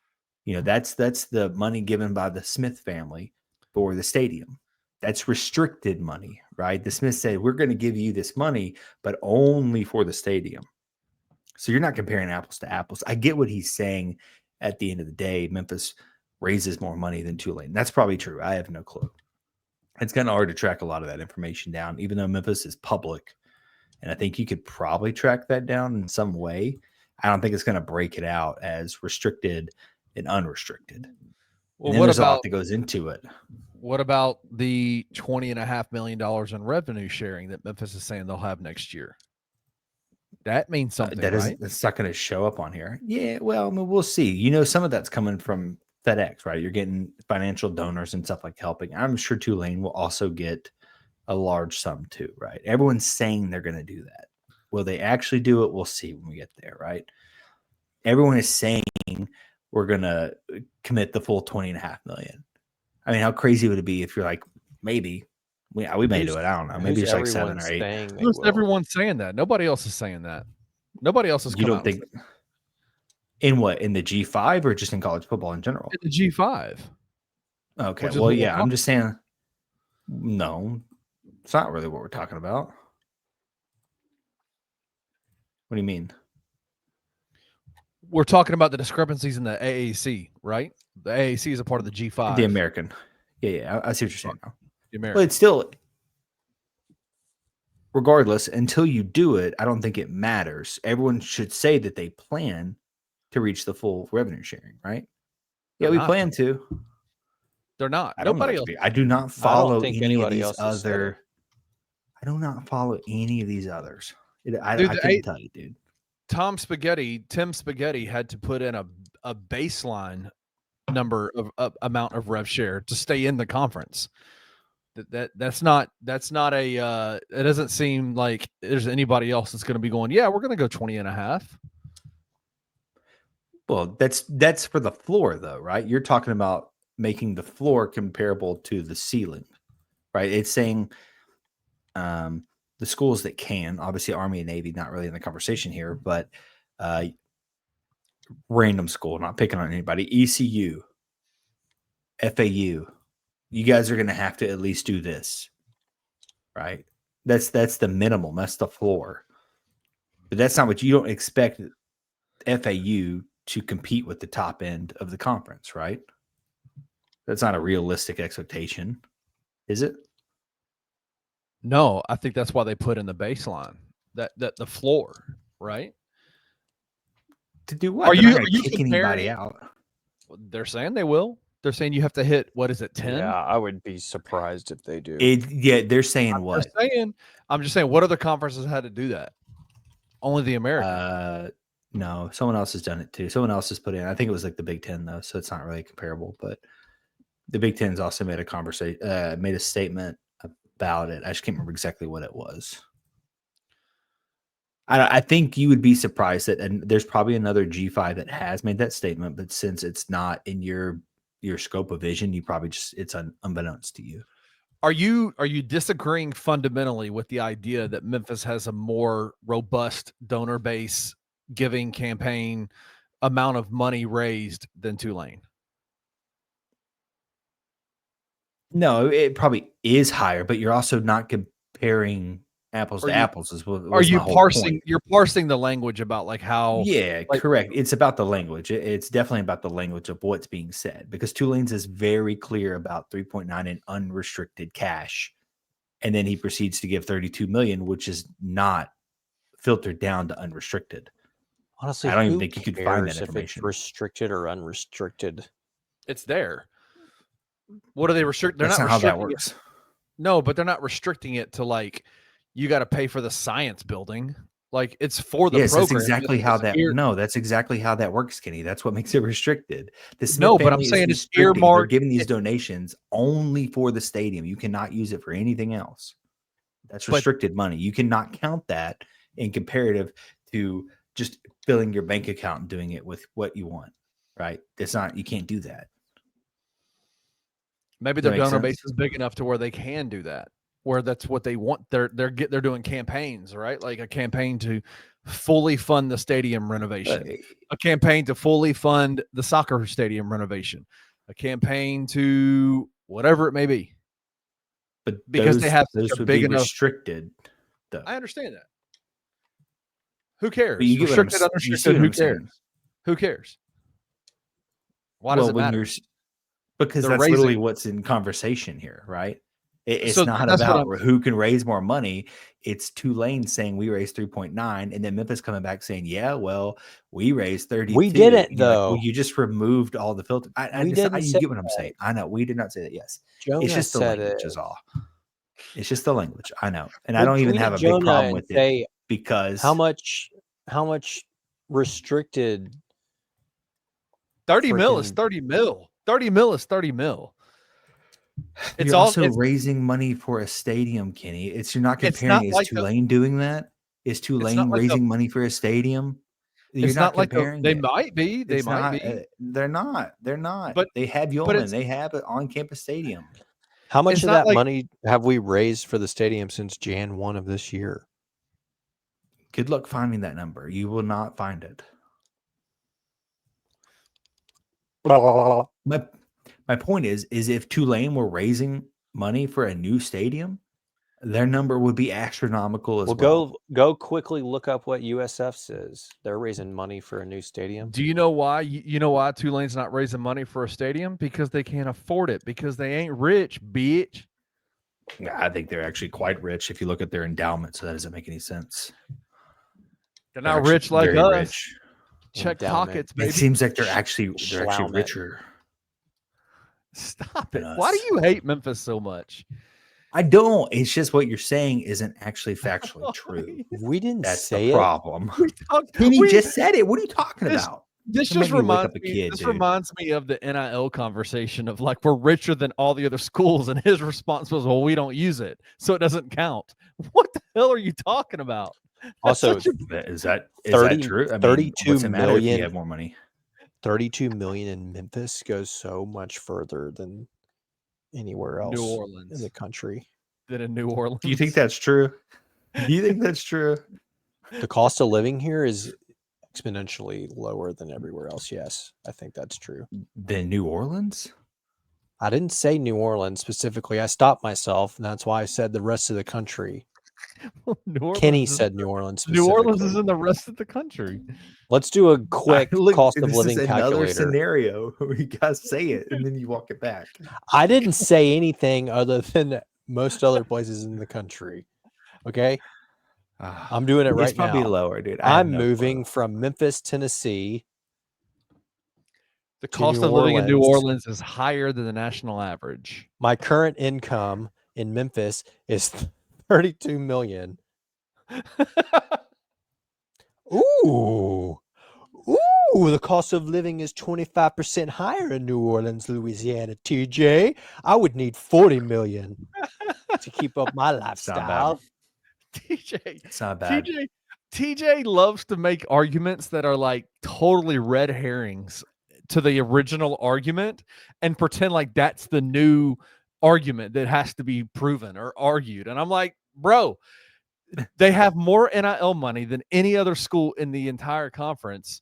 You know, that's the money given by the Smith family for the stadium. That's restricted money, right? The Smith said, we're going to give you this money, but only for the stadium. So you're not comparing apples to apples. I get what he's saying. At the end of the day, Memphis raises more money than Tulane. That's probably true. I have no clue. It's kind of hard to track a lot of that information down, even though Memphis is public. And I think you could probably track that down in some way. I don't think it's going to break it out as restricted and unrestricted. Well, and then there's a lot that goes into it. What about the $20.5 million in revenue sharing that Memphis is saying they'll have next year? That means something, right? It's not going to show up on here. Yeah, well, I mean, we'll see. You know, some of that's coming from FedEx, right? You're getting financial donors and stuff like helping. I'm sure Tulane will also get a large sum too, right? Everyone's saying they're going to do that. Will they actually do it? We'll see when we get there, right? Everyone is saying we're going to commit the full $20.5 million. I mean, how crazy would it be if you're like, maybe we may do it. I don't know. Maybe it's like 7 or 8. Who's everyone saying that? Nobody else is saying that. Nobody else is. You don't think in what, in the G5 or just in college football in general? In the G5. Okay. Well, yeah, I'm just saying. No, it's not really what we're talking about. What do you mean? We're talking about the discrepancies in the AAC, right? The AAC is a part of the G5. The American. Yeah, I see what you're saying now. The American. But it's still, regardless, until you do it, I don't think it matters. Everyone should say that they plan to reach the full revenue sharing, right? Yeah, we plan to. They're not. Nobody else. I do not follow any of these other. I do not follow any of these others. I couldn't tell you, dude. Tim Spaghetti had to put in a baseline number of amount of rev share to stay in the conference. That's not a it doesn't seem like there's anybody else that's going to be going, yeah, we're going to go 20.5. Well, that's for the floor though, right? You're talking about making the floor comparable to the ceiling, right? It's saying the schools that can, obviously Army and Navy, not really in the conversation here, but random school, not picking on anybody, ECU, FAU, you guys are going to have to at least do this, right? That's the minimum. That's the floor. But that's not what you don't expect FAU to compete with the top end of the conference, right? That's not a realistic expectation, is it? No, I think that's why they put in the baseline, that the floor, right? To do what? Are you kicking anybody out? They're saying they will. They're saying you have to hit, what is it, 10? Yeah, I would be surprised if they do. They're saying what? I'm just saying, what other conferences had to do that? Only the American. No, someone else has done it too. Someone else has put in. I think it was like the Big Ten though, so it's not really comparable. But the Big Ten's also made a statement about it. I just can't remember exactly what it was. I think you would be surprised that, and there's probably another G5 that has made that statement, but since it's not in your scope of vision, you probably it's unbeknownst to you. Are you disagreeing fundamentally with the idea that Memphis has a more robust donor base, giving campaign, amount of money raised than Tulane? No, it probably is higher, but you're also not comparing apples Are to you- apples. Are Was you my whole parsing? point. You're parsing the language about like how. Yeah, like, correct. It's about the language. It's definitely about the language of what's being said because Tulane's is very clear about 3.9 in unrestricted cash. And then he proceeds to give 32 million, which is not filtered down to unrestricted. Honestly, I don't even who think you could find that cares if it's information. restricted or unrestricted? It's there. What are they restrict? They're That's not not how that restricting it. works. No, but they're not restricting it to like you got to pay for the science building. Like it's for the Yes, that's program. exactly It's how that. ear- No, that's exactly how that works, Kenny. That's what makes it restricted. The Smith No, but I'm family saying is it's restricting. They're earmarked. giving these donations only for the stadium. You cannot use it for anything else. That's But- restricted money. You cannot count that in comparative to just filling your bank account and doing it with what you want. Right? That's not. You can't do that. Maybe Does that their make donor sense? base is big enough to where they can do that. Where that's what they want. They're doing campaigns, right? Like a campaign to fully fund the stadium renovation, a campaign to fully fund the soccer stadium renovation, a campaign to whatever it may be. But Because they have those such a would big be enough- restricted. Though. I understand that. Who cares? But you get what I'm Restricted, s- you see unrestricted. what Who I'm saying. cares? Who cares? Why does it when matter? you're because They're that's literally raising- what's in conversation here, right? It's So not that's what about I'm- who can raise more money. It's Tulane saying we raised 3.9, and then Memphis coming back saying, "Yeah, well, we raised 32." We didn't, And you're like, though. well, you just removed all the filter. We didn't you say get what I'm that. saying. I know we did not say that. Yes, Jonah it's just the said language it. is all. It's just the language. I know, and I Well, don't even tweet have a Jonah big problem and with it say because how much restricted 30 mil is freaking- 30 mil. 30 mil is 30 mil. It's you're all also it's, raising money for a stadium, Kenny. You're not It's comparing. not Is like the- Tulane doing that? Is Tulane not like the- raising money for a stadium? You're it's not not like comparing. they it. might be. They It's might not, be. they're not. They're not. But- they have but Yeoman. it's- They have an on-campus stadium. How much It's of not that like- money have we raised for the stadium since Jan 1 of this year? Good luck finding that number. You will not find it. My point is if Tulane were raising money for a new stadium, their number would be astronomical as well. Go quickly look up what USF says. They're raising money for a new stadium. Do you know why? You know why Tulane's not raising money for a stadium? Because they can't afford it. Because they ain't rich, bitch. Yeah, I think they're actually quite rich if you look at their endowment. So that doesn't make any sense. They're They're not actually rich like very us. rich. Check Endowment. pockets, It baby. seems like they're actually Schlaumet. richer. Stop it. than Why do us. you hate Memphis so much? I don't. It's just what you're saying isn't actually factually true. We didn't That's say the it. problem. We talked- Kenny we- just said it. What are you talking This- about? This Don't just make me wake reminds up a me. kid, This dude. reminds me of the NIL conversation of like we're richer than all the other schools, and his response was, "Well, we don't use it, so it doesn't count." What the hell are you talking about? That's Also, such a- Is that 30 true? I mean, 32 what's it matter if you million. have more money? 32 million in Memphis goes so much further than anywhere else New in Orleans the country. than in New Orleans. Do you think that's true? Do you think that's true? The cost of living here is exponentially lower than everywhere else. Yes, I think that's true. Then New Orleans? I didn't say New Orleans specifically. I stopped myself, and that's why I said the rest of the country. New Orleans Kenny is- said New Orleans. New Orleans is specifically. in the rest of the country. Let's do a quick Look, cost of this living is another calculator. scenario where you guys say it and then you walk it back. I didn't say anything other than most other places in the country. Okay, I'm doing it It's right probably now. lower, dude. I have I'm no moving clue. from Memphis, Tennessee. The To cost New of living in New Orleans. Orleans is higher than the national average. My current income in Memphis is 32 million. Ooh. Ooh, the cost of living is 25% higher in New Orleans, Louisiana. TJ, I would need 40 million to keep up my It's not lifestyle. TJ, It's not bad. TJ loves to make arguments that are like totally red herrings to the original argument and pretend like that's the new argument that has to be proven or argued. And I'm like, bro, they have more NIL money than any other school in the entire conference.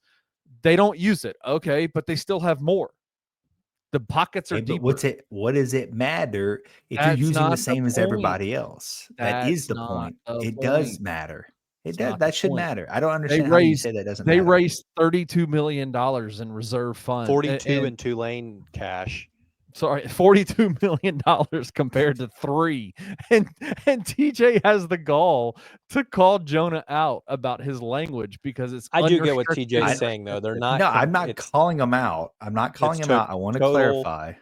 They don't use it. Okay, but they still have more. The pockets are Hey, but deeper. what does it matter if you're That's using the not the same as point. everybody else? That is That's the not point. the It does point. matter. It It's does. not the That should point. matter. I don't They understand how you say that doesn't matter. raised $32 million in reserve fund. 42 in Tulane cash. Sorry, $42 million compared to 3. And TJ has the gall to call Jonah out about his language because it's I do get what unrestricted TJ is and saying, though. They're restricted. not. No, I'm not it's calling them out. I'm not calling them out. I want to total clarify.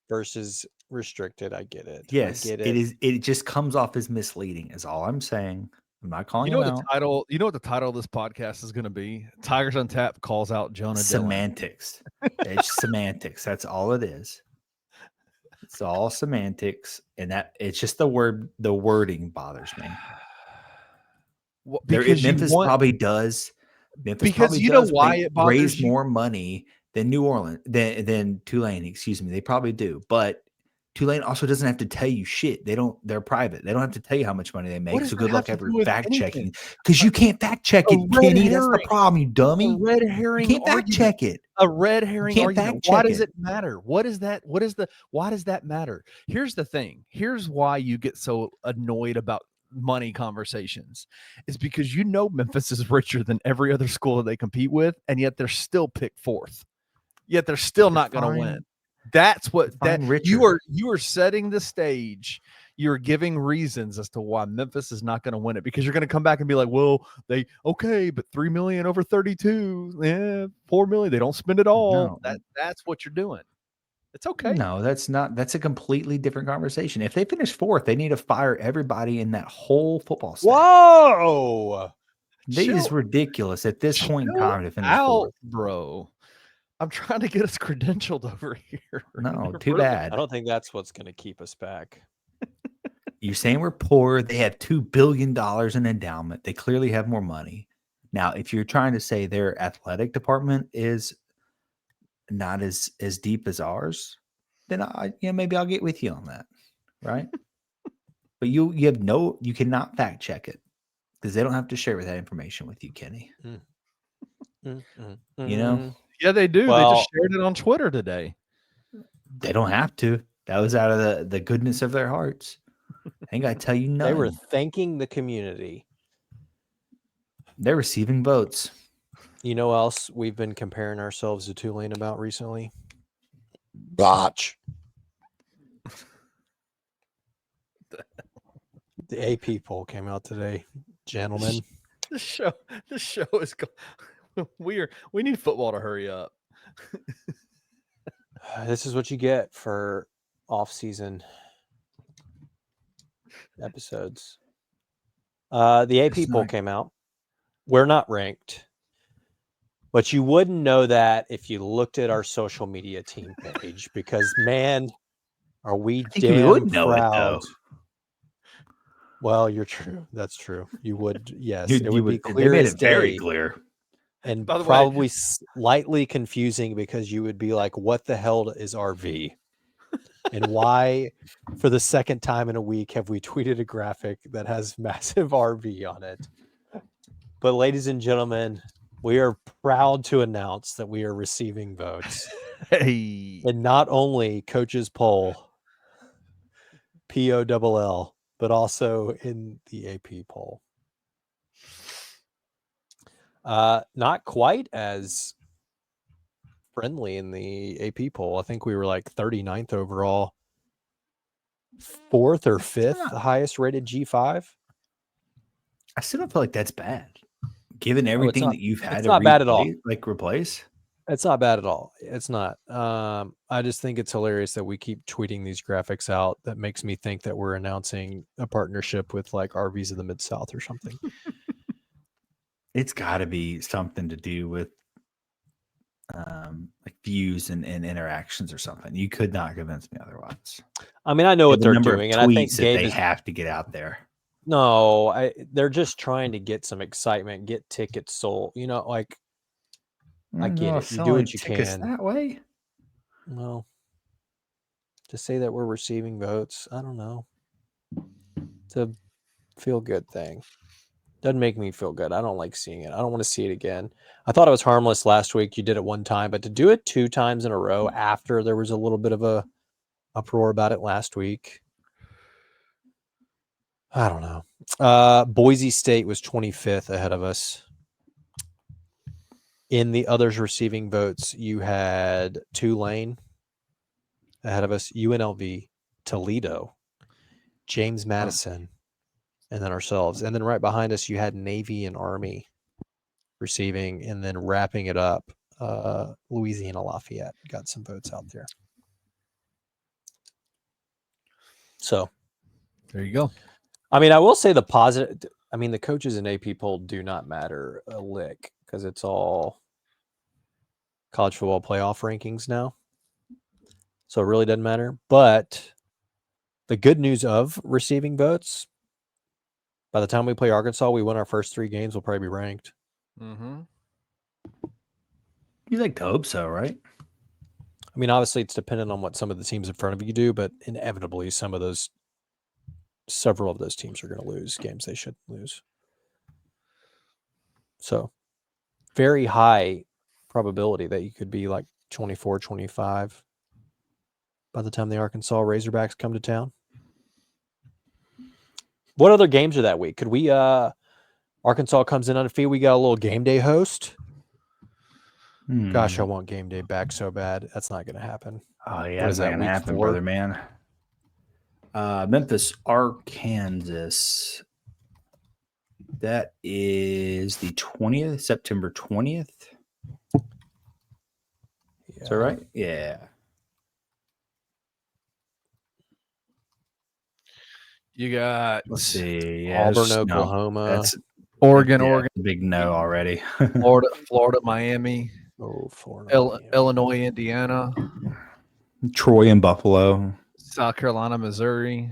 versus restricted. I get it. Yes, I get it is. It just comes off as misleading. Is all I'm saying. I'm not calling them out. You know what the title of this podcast is going to be? Tigers Untapped calls out Jonah Dillon. Semantics. It's semantics. That's all it is. It's all semantics, and that it's just the wording bothers me. Well, Memphis probably does. Memphis because probably you know does why it bothers raise you? more money than New Orleans than Tulane. Excuse me, they probably do. But Tulane also doesn't have to tell you shit. They're private. They don't have to tell you how much money they make. So good luck ever fact checking because you can't fact check it, Kenny. That's the problem, you dummy. A red herring. You can't fact check it. A red herring can't argument. fact Why check does it. it matter? Why does that matter? Here's the thing. Here's why you get so annoyed about money conversations is because you know Memphis is richer than every other school that they compete with, and yet they're still picked 4th. Yet they're still not going to win. That's what you are setting the stage. You're giving reasons as to why Memphis is not going to win it because you're going to come back and be like, well, but $3 million over 32, $4 million. They don't spend it all. No. That's what you're doing. It's okay. No, that's not. That's a completely different conversation. If they finish 4th, they need to fire everybody in that whole football staff. Whoa, this is ridiculous at this point in time to finish 4th, bro. I'm trying to get us credentialed over here. No, too bad. I don't think that's what's going to keep us back. You're saying we're poor. They have $2 billion in endowment. They clearly have more money. Now, if you're trying to say their athletic department is not as deep as ours, then maybe I'll get with you on that, right? But you cannot fact check it because they don't have to share that information with you, Kenny. You know? Yeah, they do. Well, they just shared it on Twitter today. They don't have to. That was out of the goodness of their hearts. I ain't got to tell you nothing. They were thanking the community. They're receiving votes. You know what else we've been comparing ourselves to Tulane about recently? Botch. The AP poll came out today, gentlemen. This show is we need football to hurry up. This is what you get for off-season episodes. The AP poll came out. We're not ranked, but you wouldn't know that if you looked at our social media team page because, man, are we damn proud. Well, you're true. That's true. You would, yes. It would be clear. They made it very clear. And probably slightly confusing because you would be like, what the hell is RV? And why, for the second time in a week, have we tweeted a graphic that has massive RV on it? But ladies and gentlemen, we are proud to announce that we are receiving votes. Hey. And not only Coach's Poll, POLL, but also in the AP poll. Not quite as friendly in the AP poll. I think we were like 39th overall, 4th or 5th, the highest rated G5. I still don't feel like that's bad, given everything that you've had. It's not bad at all. Replace. It's not bad at all. It's not. I just think it's hilarious that we keep tweeting these graphics out. That makes me think that we're announcing a partnership with like RVs of the Mid-South or something. It's got to be something to do with like views and interactions or something. You could not convince me otherwise. I mean, I know what they're doing, and I think they have to get out there. No, they're just trying to get some excitement, get tickets sold. You know, like I get it. You do what you can. That way. Well, to say that we're receiving votes, I don't know. It's a feel good thing. Doesn't make me feel good. I don't like seeing it. I don't want to see it again. I thought it was harmless last week. You did it one time, but to do it 2 times in a row after there was a little bit of a uproar about it last week, I don't know. Boise State was 25th ahead of us. In the others receiving votes, you had Tulane ahead of us, UNLV, Toledo, James Madison, and then ourselves. And then right behind us, you had Navy and Army receiving, and then wrapping it up, Louisiana Lafayette got some votes out there. So there you go. I mean, I will say the positive. I mean, the coaches and AP poll do not matter a lick because it's all college football playoff rankings now. So it really doesn't matter. But the good news of receiving votes, by the time we play Arkansas, we win our first 3 games, we'll probably be ranked. Mm-hmm. You like to hope so, right? I mean, obviously, it's dependent on what some of the teams in front of you do, but inevitably, several of those teams are going to lose games they shouldn't lose. So, very high probability that you could be like 24, 25 by the time the Arkansas Razorbacks come to town. What other games are that week? Could we, Arkansas comes in undefeated, we got a little game day host. Gosh, I want game day back so bad. That's not going to happen. Oh, yeah, What that's is not that, going to week happen, 4? brother, man. Memphis, Arkansas. That is the 20th, September 20th. Yeah. Is that right? Yeah. You got Let's see. Auburn, No, Oklahoma. that's Oregon, yeah, Oregon, big no already. Florida, Miami, Florida, Illinois, Indiana, Troy and Buffalo. South Carolina, Missouri,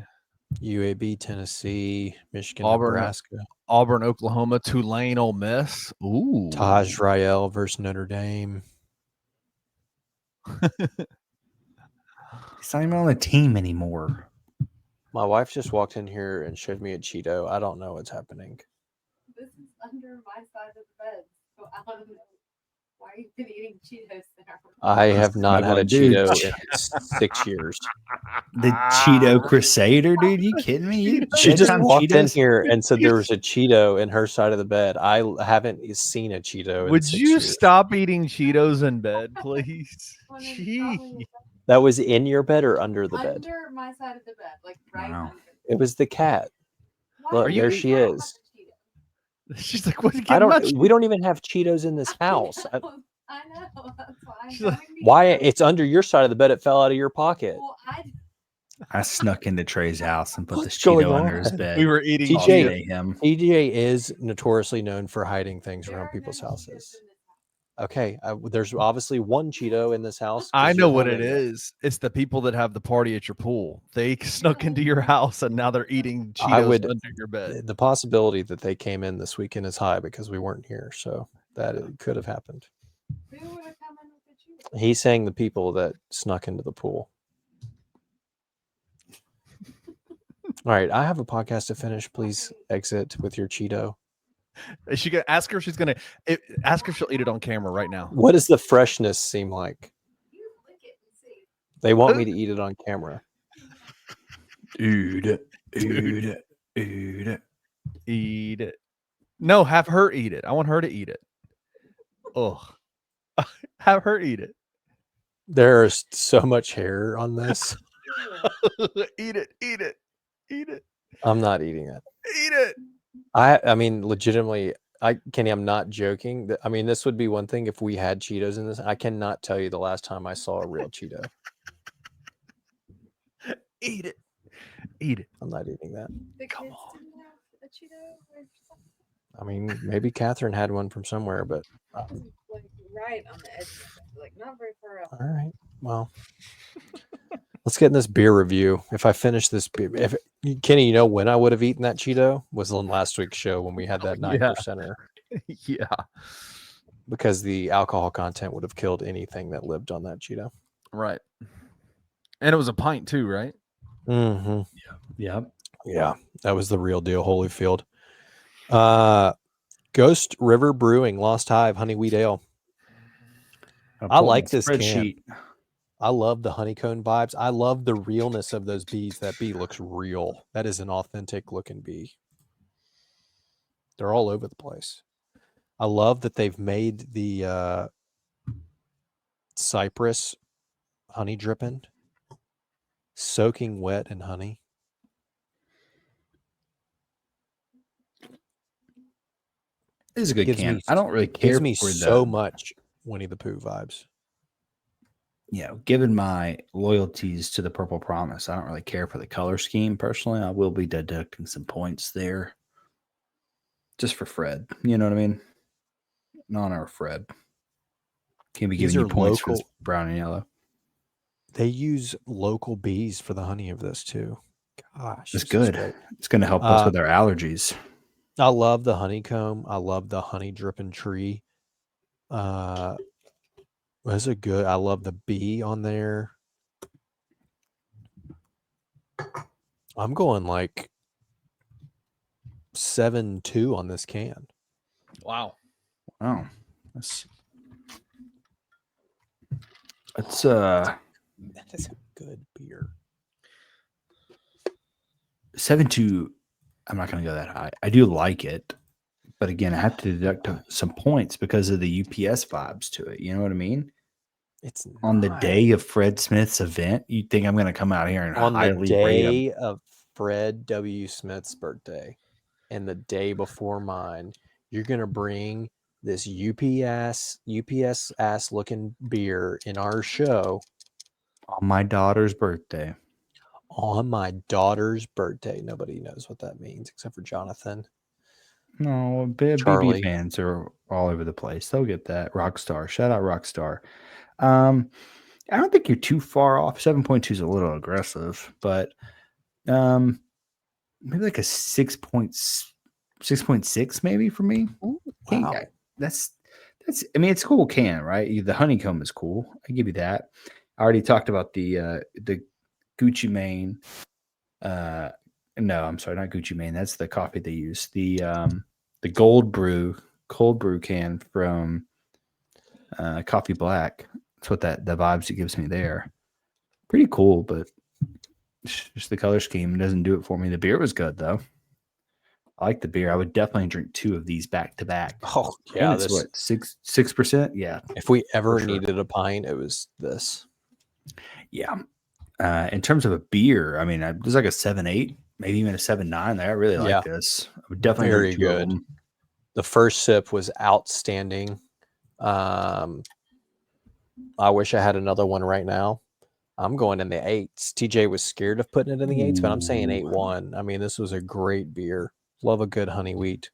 UAB, Tennessee, Michigan, Auburn, Nebraska. Auburn, Oklahoma, Tulane, Ole Miss. Ooh. Taj Rael versus Notre Dame. He's not even on the team anymore. My wife just walked in here and showed me a Cheeto. I don't know what's happening. This is under my side of the bed, so I don't know why you've been eating Cheetos there. I have not had a Dude. Cheeto in 6 years. The Cheeto Crusader, dude. You kidding me? You She just bedtime walked in Cheetos? here and said there was a Cheeto in her side of the bed. I haven't seen a Cheeto in Would 6 you years. stop eating Cheetos in bed, please? Gee. That was in your bed or under the bed? Under my side of the bed, like right Wow. under. It was the cat. Why Look, do there you she have is. Cheetos? She's like, what? I don't. We don't even have Cheetos in this house. I know. That's why I'm She's like, trying to be Why? nice. It's under your side of the bed. It fell out of your pocket. Well, I snuck into Trey's house and put What's this going Cheeto under his on? bed. We were eating TJ I'll Cheetos. say him. TJ is notoriously known for hiding things there around are people's no Cheetos houses. in this house. Okay, there's obviously one Cheeto in this house. 'cause I you're know what it holding is. It's the people that have the party at your pool. They snuck into your house and now they're eating I Cheetos would- under your bed. The possibility that they came in this weekend is high because we weren't here, so that it could have happened. Who would have come in with the Cheetos? He's saying the people that snuck into the pool. All right, I have a podcast to finish. Please exit with your Cheeto. Is she gonna ask her if she's gonna ask her if she'll eat it on camera right now? What does the freshness seem like? You lick it and see. They want me to eat it on camera. Dude. Eat it. No, have her eat it. I want her to eat it. Ugh. Have her eat it. There's so much hair on this. Eat it. Eat it. Eat it. I'm not eating it. Eat it. I mean, legitimately, Kenny, I'm not joking. I mean, this would be one thing if we had Cheetos in this. I cannot tell you the last time I saw a real Cheeto. Eat it. Eat it. I'm not eating that. The Come kids on. didn't have a Cheeto or something. I mean, maybe Catherine had one from somewhere, but It was, like right on the edge of it, like not very far up. all right. Well, let's get in this beer review. If I finish this beer, Kenny, you know when I would have eaten that Cheeto was on last week's show when we had that 9%er, Yeah. because the alcohol content would have killed anything that lived on that Cheeto. Right. And it was a pint too, right? Mm-hmm. Yep. Yeah, that was the real deal, Holyfield. Ghost River Brewing, Lost Hive, Honey Wheat Ale. I like this can. I love the honeycomb vibes. I love the realness of those bees. That bee looks real. That is an authentic looking bee. They're all over the place. I love that they've made the cypress honey dripping, soaking wet in honey. This is a good can. I don't really care gives me for so much Winnie the Pooh vibes. Yeah, given my loyalties to the Purple Promise, I don't really care for the color scheme personally. I will be deducting some points there just for Fred. You know what I mean? Non or Fred. Can't be giving you points for this brown and yellow. They use local bees for the honey of this too. Gosh, it's good. It's going to help us with our allergies. I love the honeycomb. I love the honey dripping tree. That's a good. I love the bee on there. I'm going like 7.2 on this can. Wow. That's that is a good beer. 7.2. I'm not going to go that high. I do like it, but again, I have to deduct some points because of the UPS vibes to it. You know what I mean? It's on the day of Fred Smith's event. You think I'm going to come out here and on highly the day rate him? of Fred W. Smith's birthday and the day before mine? You're going to bring this UPS ass looking beer in our show On my daughter's birthday. On my daughter's birthday. Nobody knows what that means except for Jonathan. No, BB fans are all over the place. They'll get that. Rockstar. Shout out Rockstar. I don't think you're too far off. 7.2 is a little aggressive, but maybe like a 6.6 maybe for me. Ooh, wow. That's I mean, it's a cool can, right? The honeycomb is cool. I give you that. I already talked about the Gucci Mane. No, I'm sorry, not Gucci Mane. That's the coffee they use. The cold brew can from Coffee Black. That's what the vibes it gives me there. Pretty cool, but just the color scheme doesn't do it for me. The beer was good though. I like the beer. I would definitely drink 2 of these back to back. Oh yeah, and it's what 6%? Yeah. If we ever needed a pint, it was this. Yeah. In terms of a beer, I mean, there's like a 7.8, maybe even a 7.9 there. I really like this. I would definitely very drink 2 good. of them. The first sip was outstanding. I wish I had another one right now. I'm going in the 8s. TJ was scared of putting it in the 8s, but I'm saying 8.1. I mean, this was a great beer. Love a good honey wheat.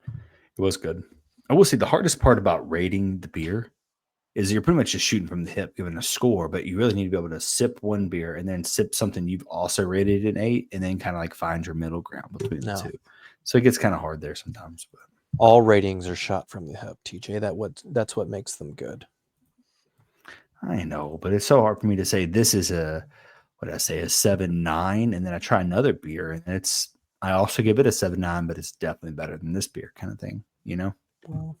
It was good. I will say the hardest part about rating the beer is you're pretty much just shooting from the hip, giving a score, but you really need to be able to sip one beer and then sip something you've also rated an 8 and then kind of like find your middle ground between the two. So it gets kind of hard there sometimes. But all ratings are shot from the hip, TJ. That's what makes them good. I know, but it's so hard for me to say this is a 7.9, and then I try another beer and I also give it a 7.9, but it's definitely better than this beer kind of thing, you know? Well,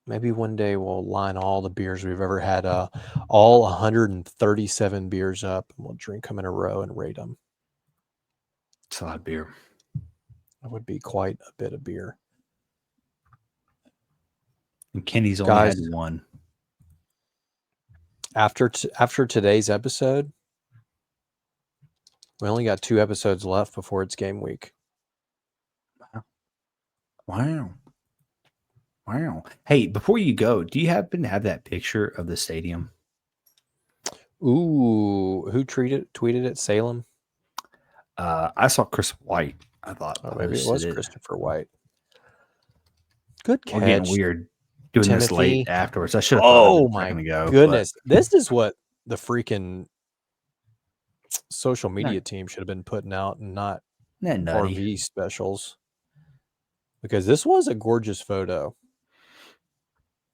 maybe one day we'll line all the beers we've ever had, all 137 beers up, and we'll drink them in a row and rate them. It's a lot of beer. That would be quite a bit of beer. And Kenny's only had one. After today's episode, we only got 2 episodes left before it's game week. Wow. Hey, before you go, do you happen to have that picture of the stadium? Ooh, who tweeted it? Salem? I saw Chris White. I thought maybe it was Christopher White. Good catch. We're getting weird doing Timothy. This late afterwards. I should have Oh my goodness. This is what the freaking social media team should have been putting out and not RV specials. Because this was a gorgeous photo.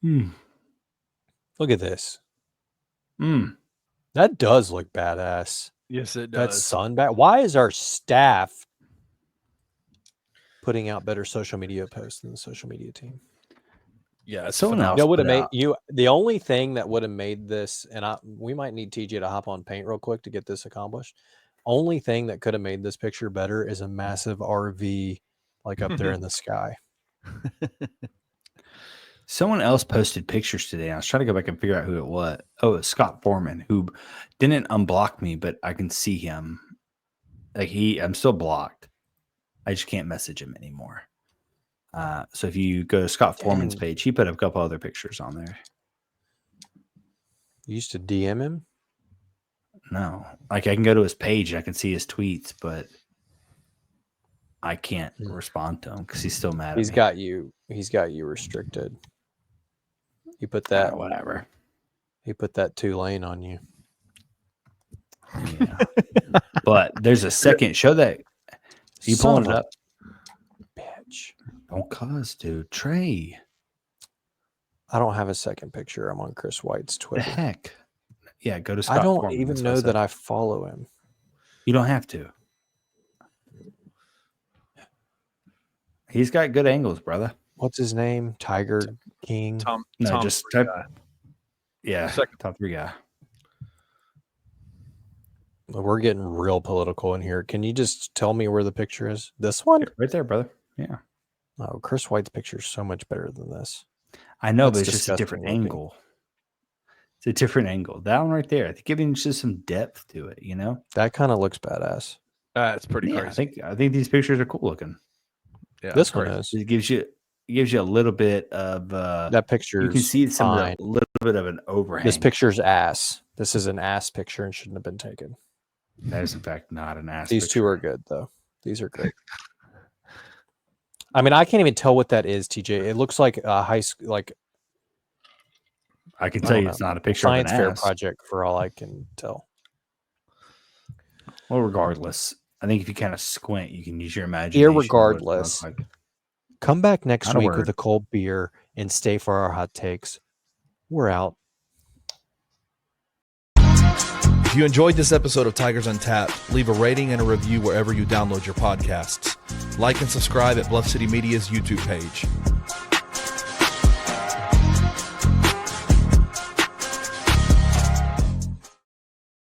Look at this. That does look badass. Yes, it does. That sun back. Why is our staff putting out better social media posts than the social media team. Yeah, it's Someone phenomenal. else Would have put made out- you the only thing that would have made this, and we might need TJ to hop on Paint real quick to get this accomplished. Only thing that could have made this picture better is a massive RV like up there in the sky. Someone else posted pictures today. I was trying to go back and figure out who it was. Oh, it's Scott Foreman, who didn't unblock me, but I can see him. Like I'm still blocked. I just can't message him anymore. So if you go to Scott Foreman's page, he put a couple other pictures on there. You used to DM him? No, like I can go to his page and I can see his tweets, but I can't respond to him because he's still mad at me. He's got you restricted. He put that whatever. He put that 2-lane on you. Yeah. But there's a second. Show that. You pulling it up? Bitch. Don't cause, dude. Trey. I don't have a second picture. I'm on Chris White's The Twitter. heck? Yeah, go to Scott I don't Foreman. even That's what know said. that I follow him. You don't have to. He's got good angles, brother. What's his name? Tiger King. No, Tom just Free type. guy. Yeah, Second. top 3 guy. We're getting real political in here. Can you just tell me where the picture is? This one? Right there, brother. Yeah. Oh, Chris White's picture is so much better than this. I know, That's but it's just a different disgusting looking. angle. It's a different angle. That one right there. I think giving just some depth to it, you know? That kind of looks badass. It's pretty Yeah, crazy. I think these pictures are cool looking. Yeah, This it's one crazy. is. It gives you a little bit of That picture. you can see some fine. of the, little bit of an overhang. This picture's ass. This is an ass picture and shouldn't have been taken. That is in fact not an ass. These two picture. are good though. These are great. I mean, I can't even tell what that is, TJ. It looks like a high school, like I can I tell don't you it's know. not a picture science of an fair ass. project for all I can tell. Well, regardless, I think if you kind of squint, you can use your imagination. of what it looks Irregardless. like. Come back next Not a week word. with a cold beer and stay for our hot takes. We're out. If you enjoyed this episode of Tigers Untapped, leave a rating and a review wherever you download your podcasts. Like and subscribe at Bluff City Media's YouTube page.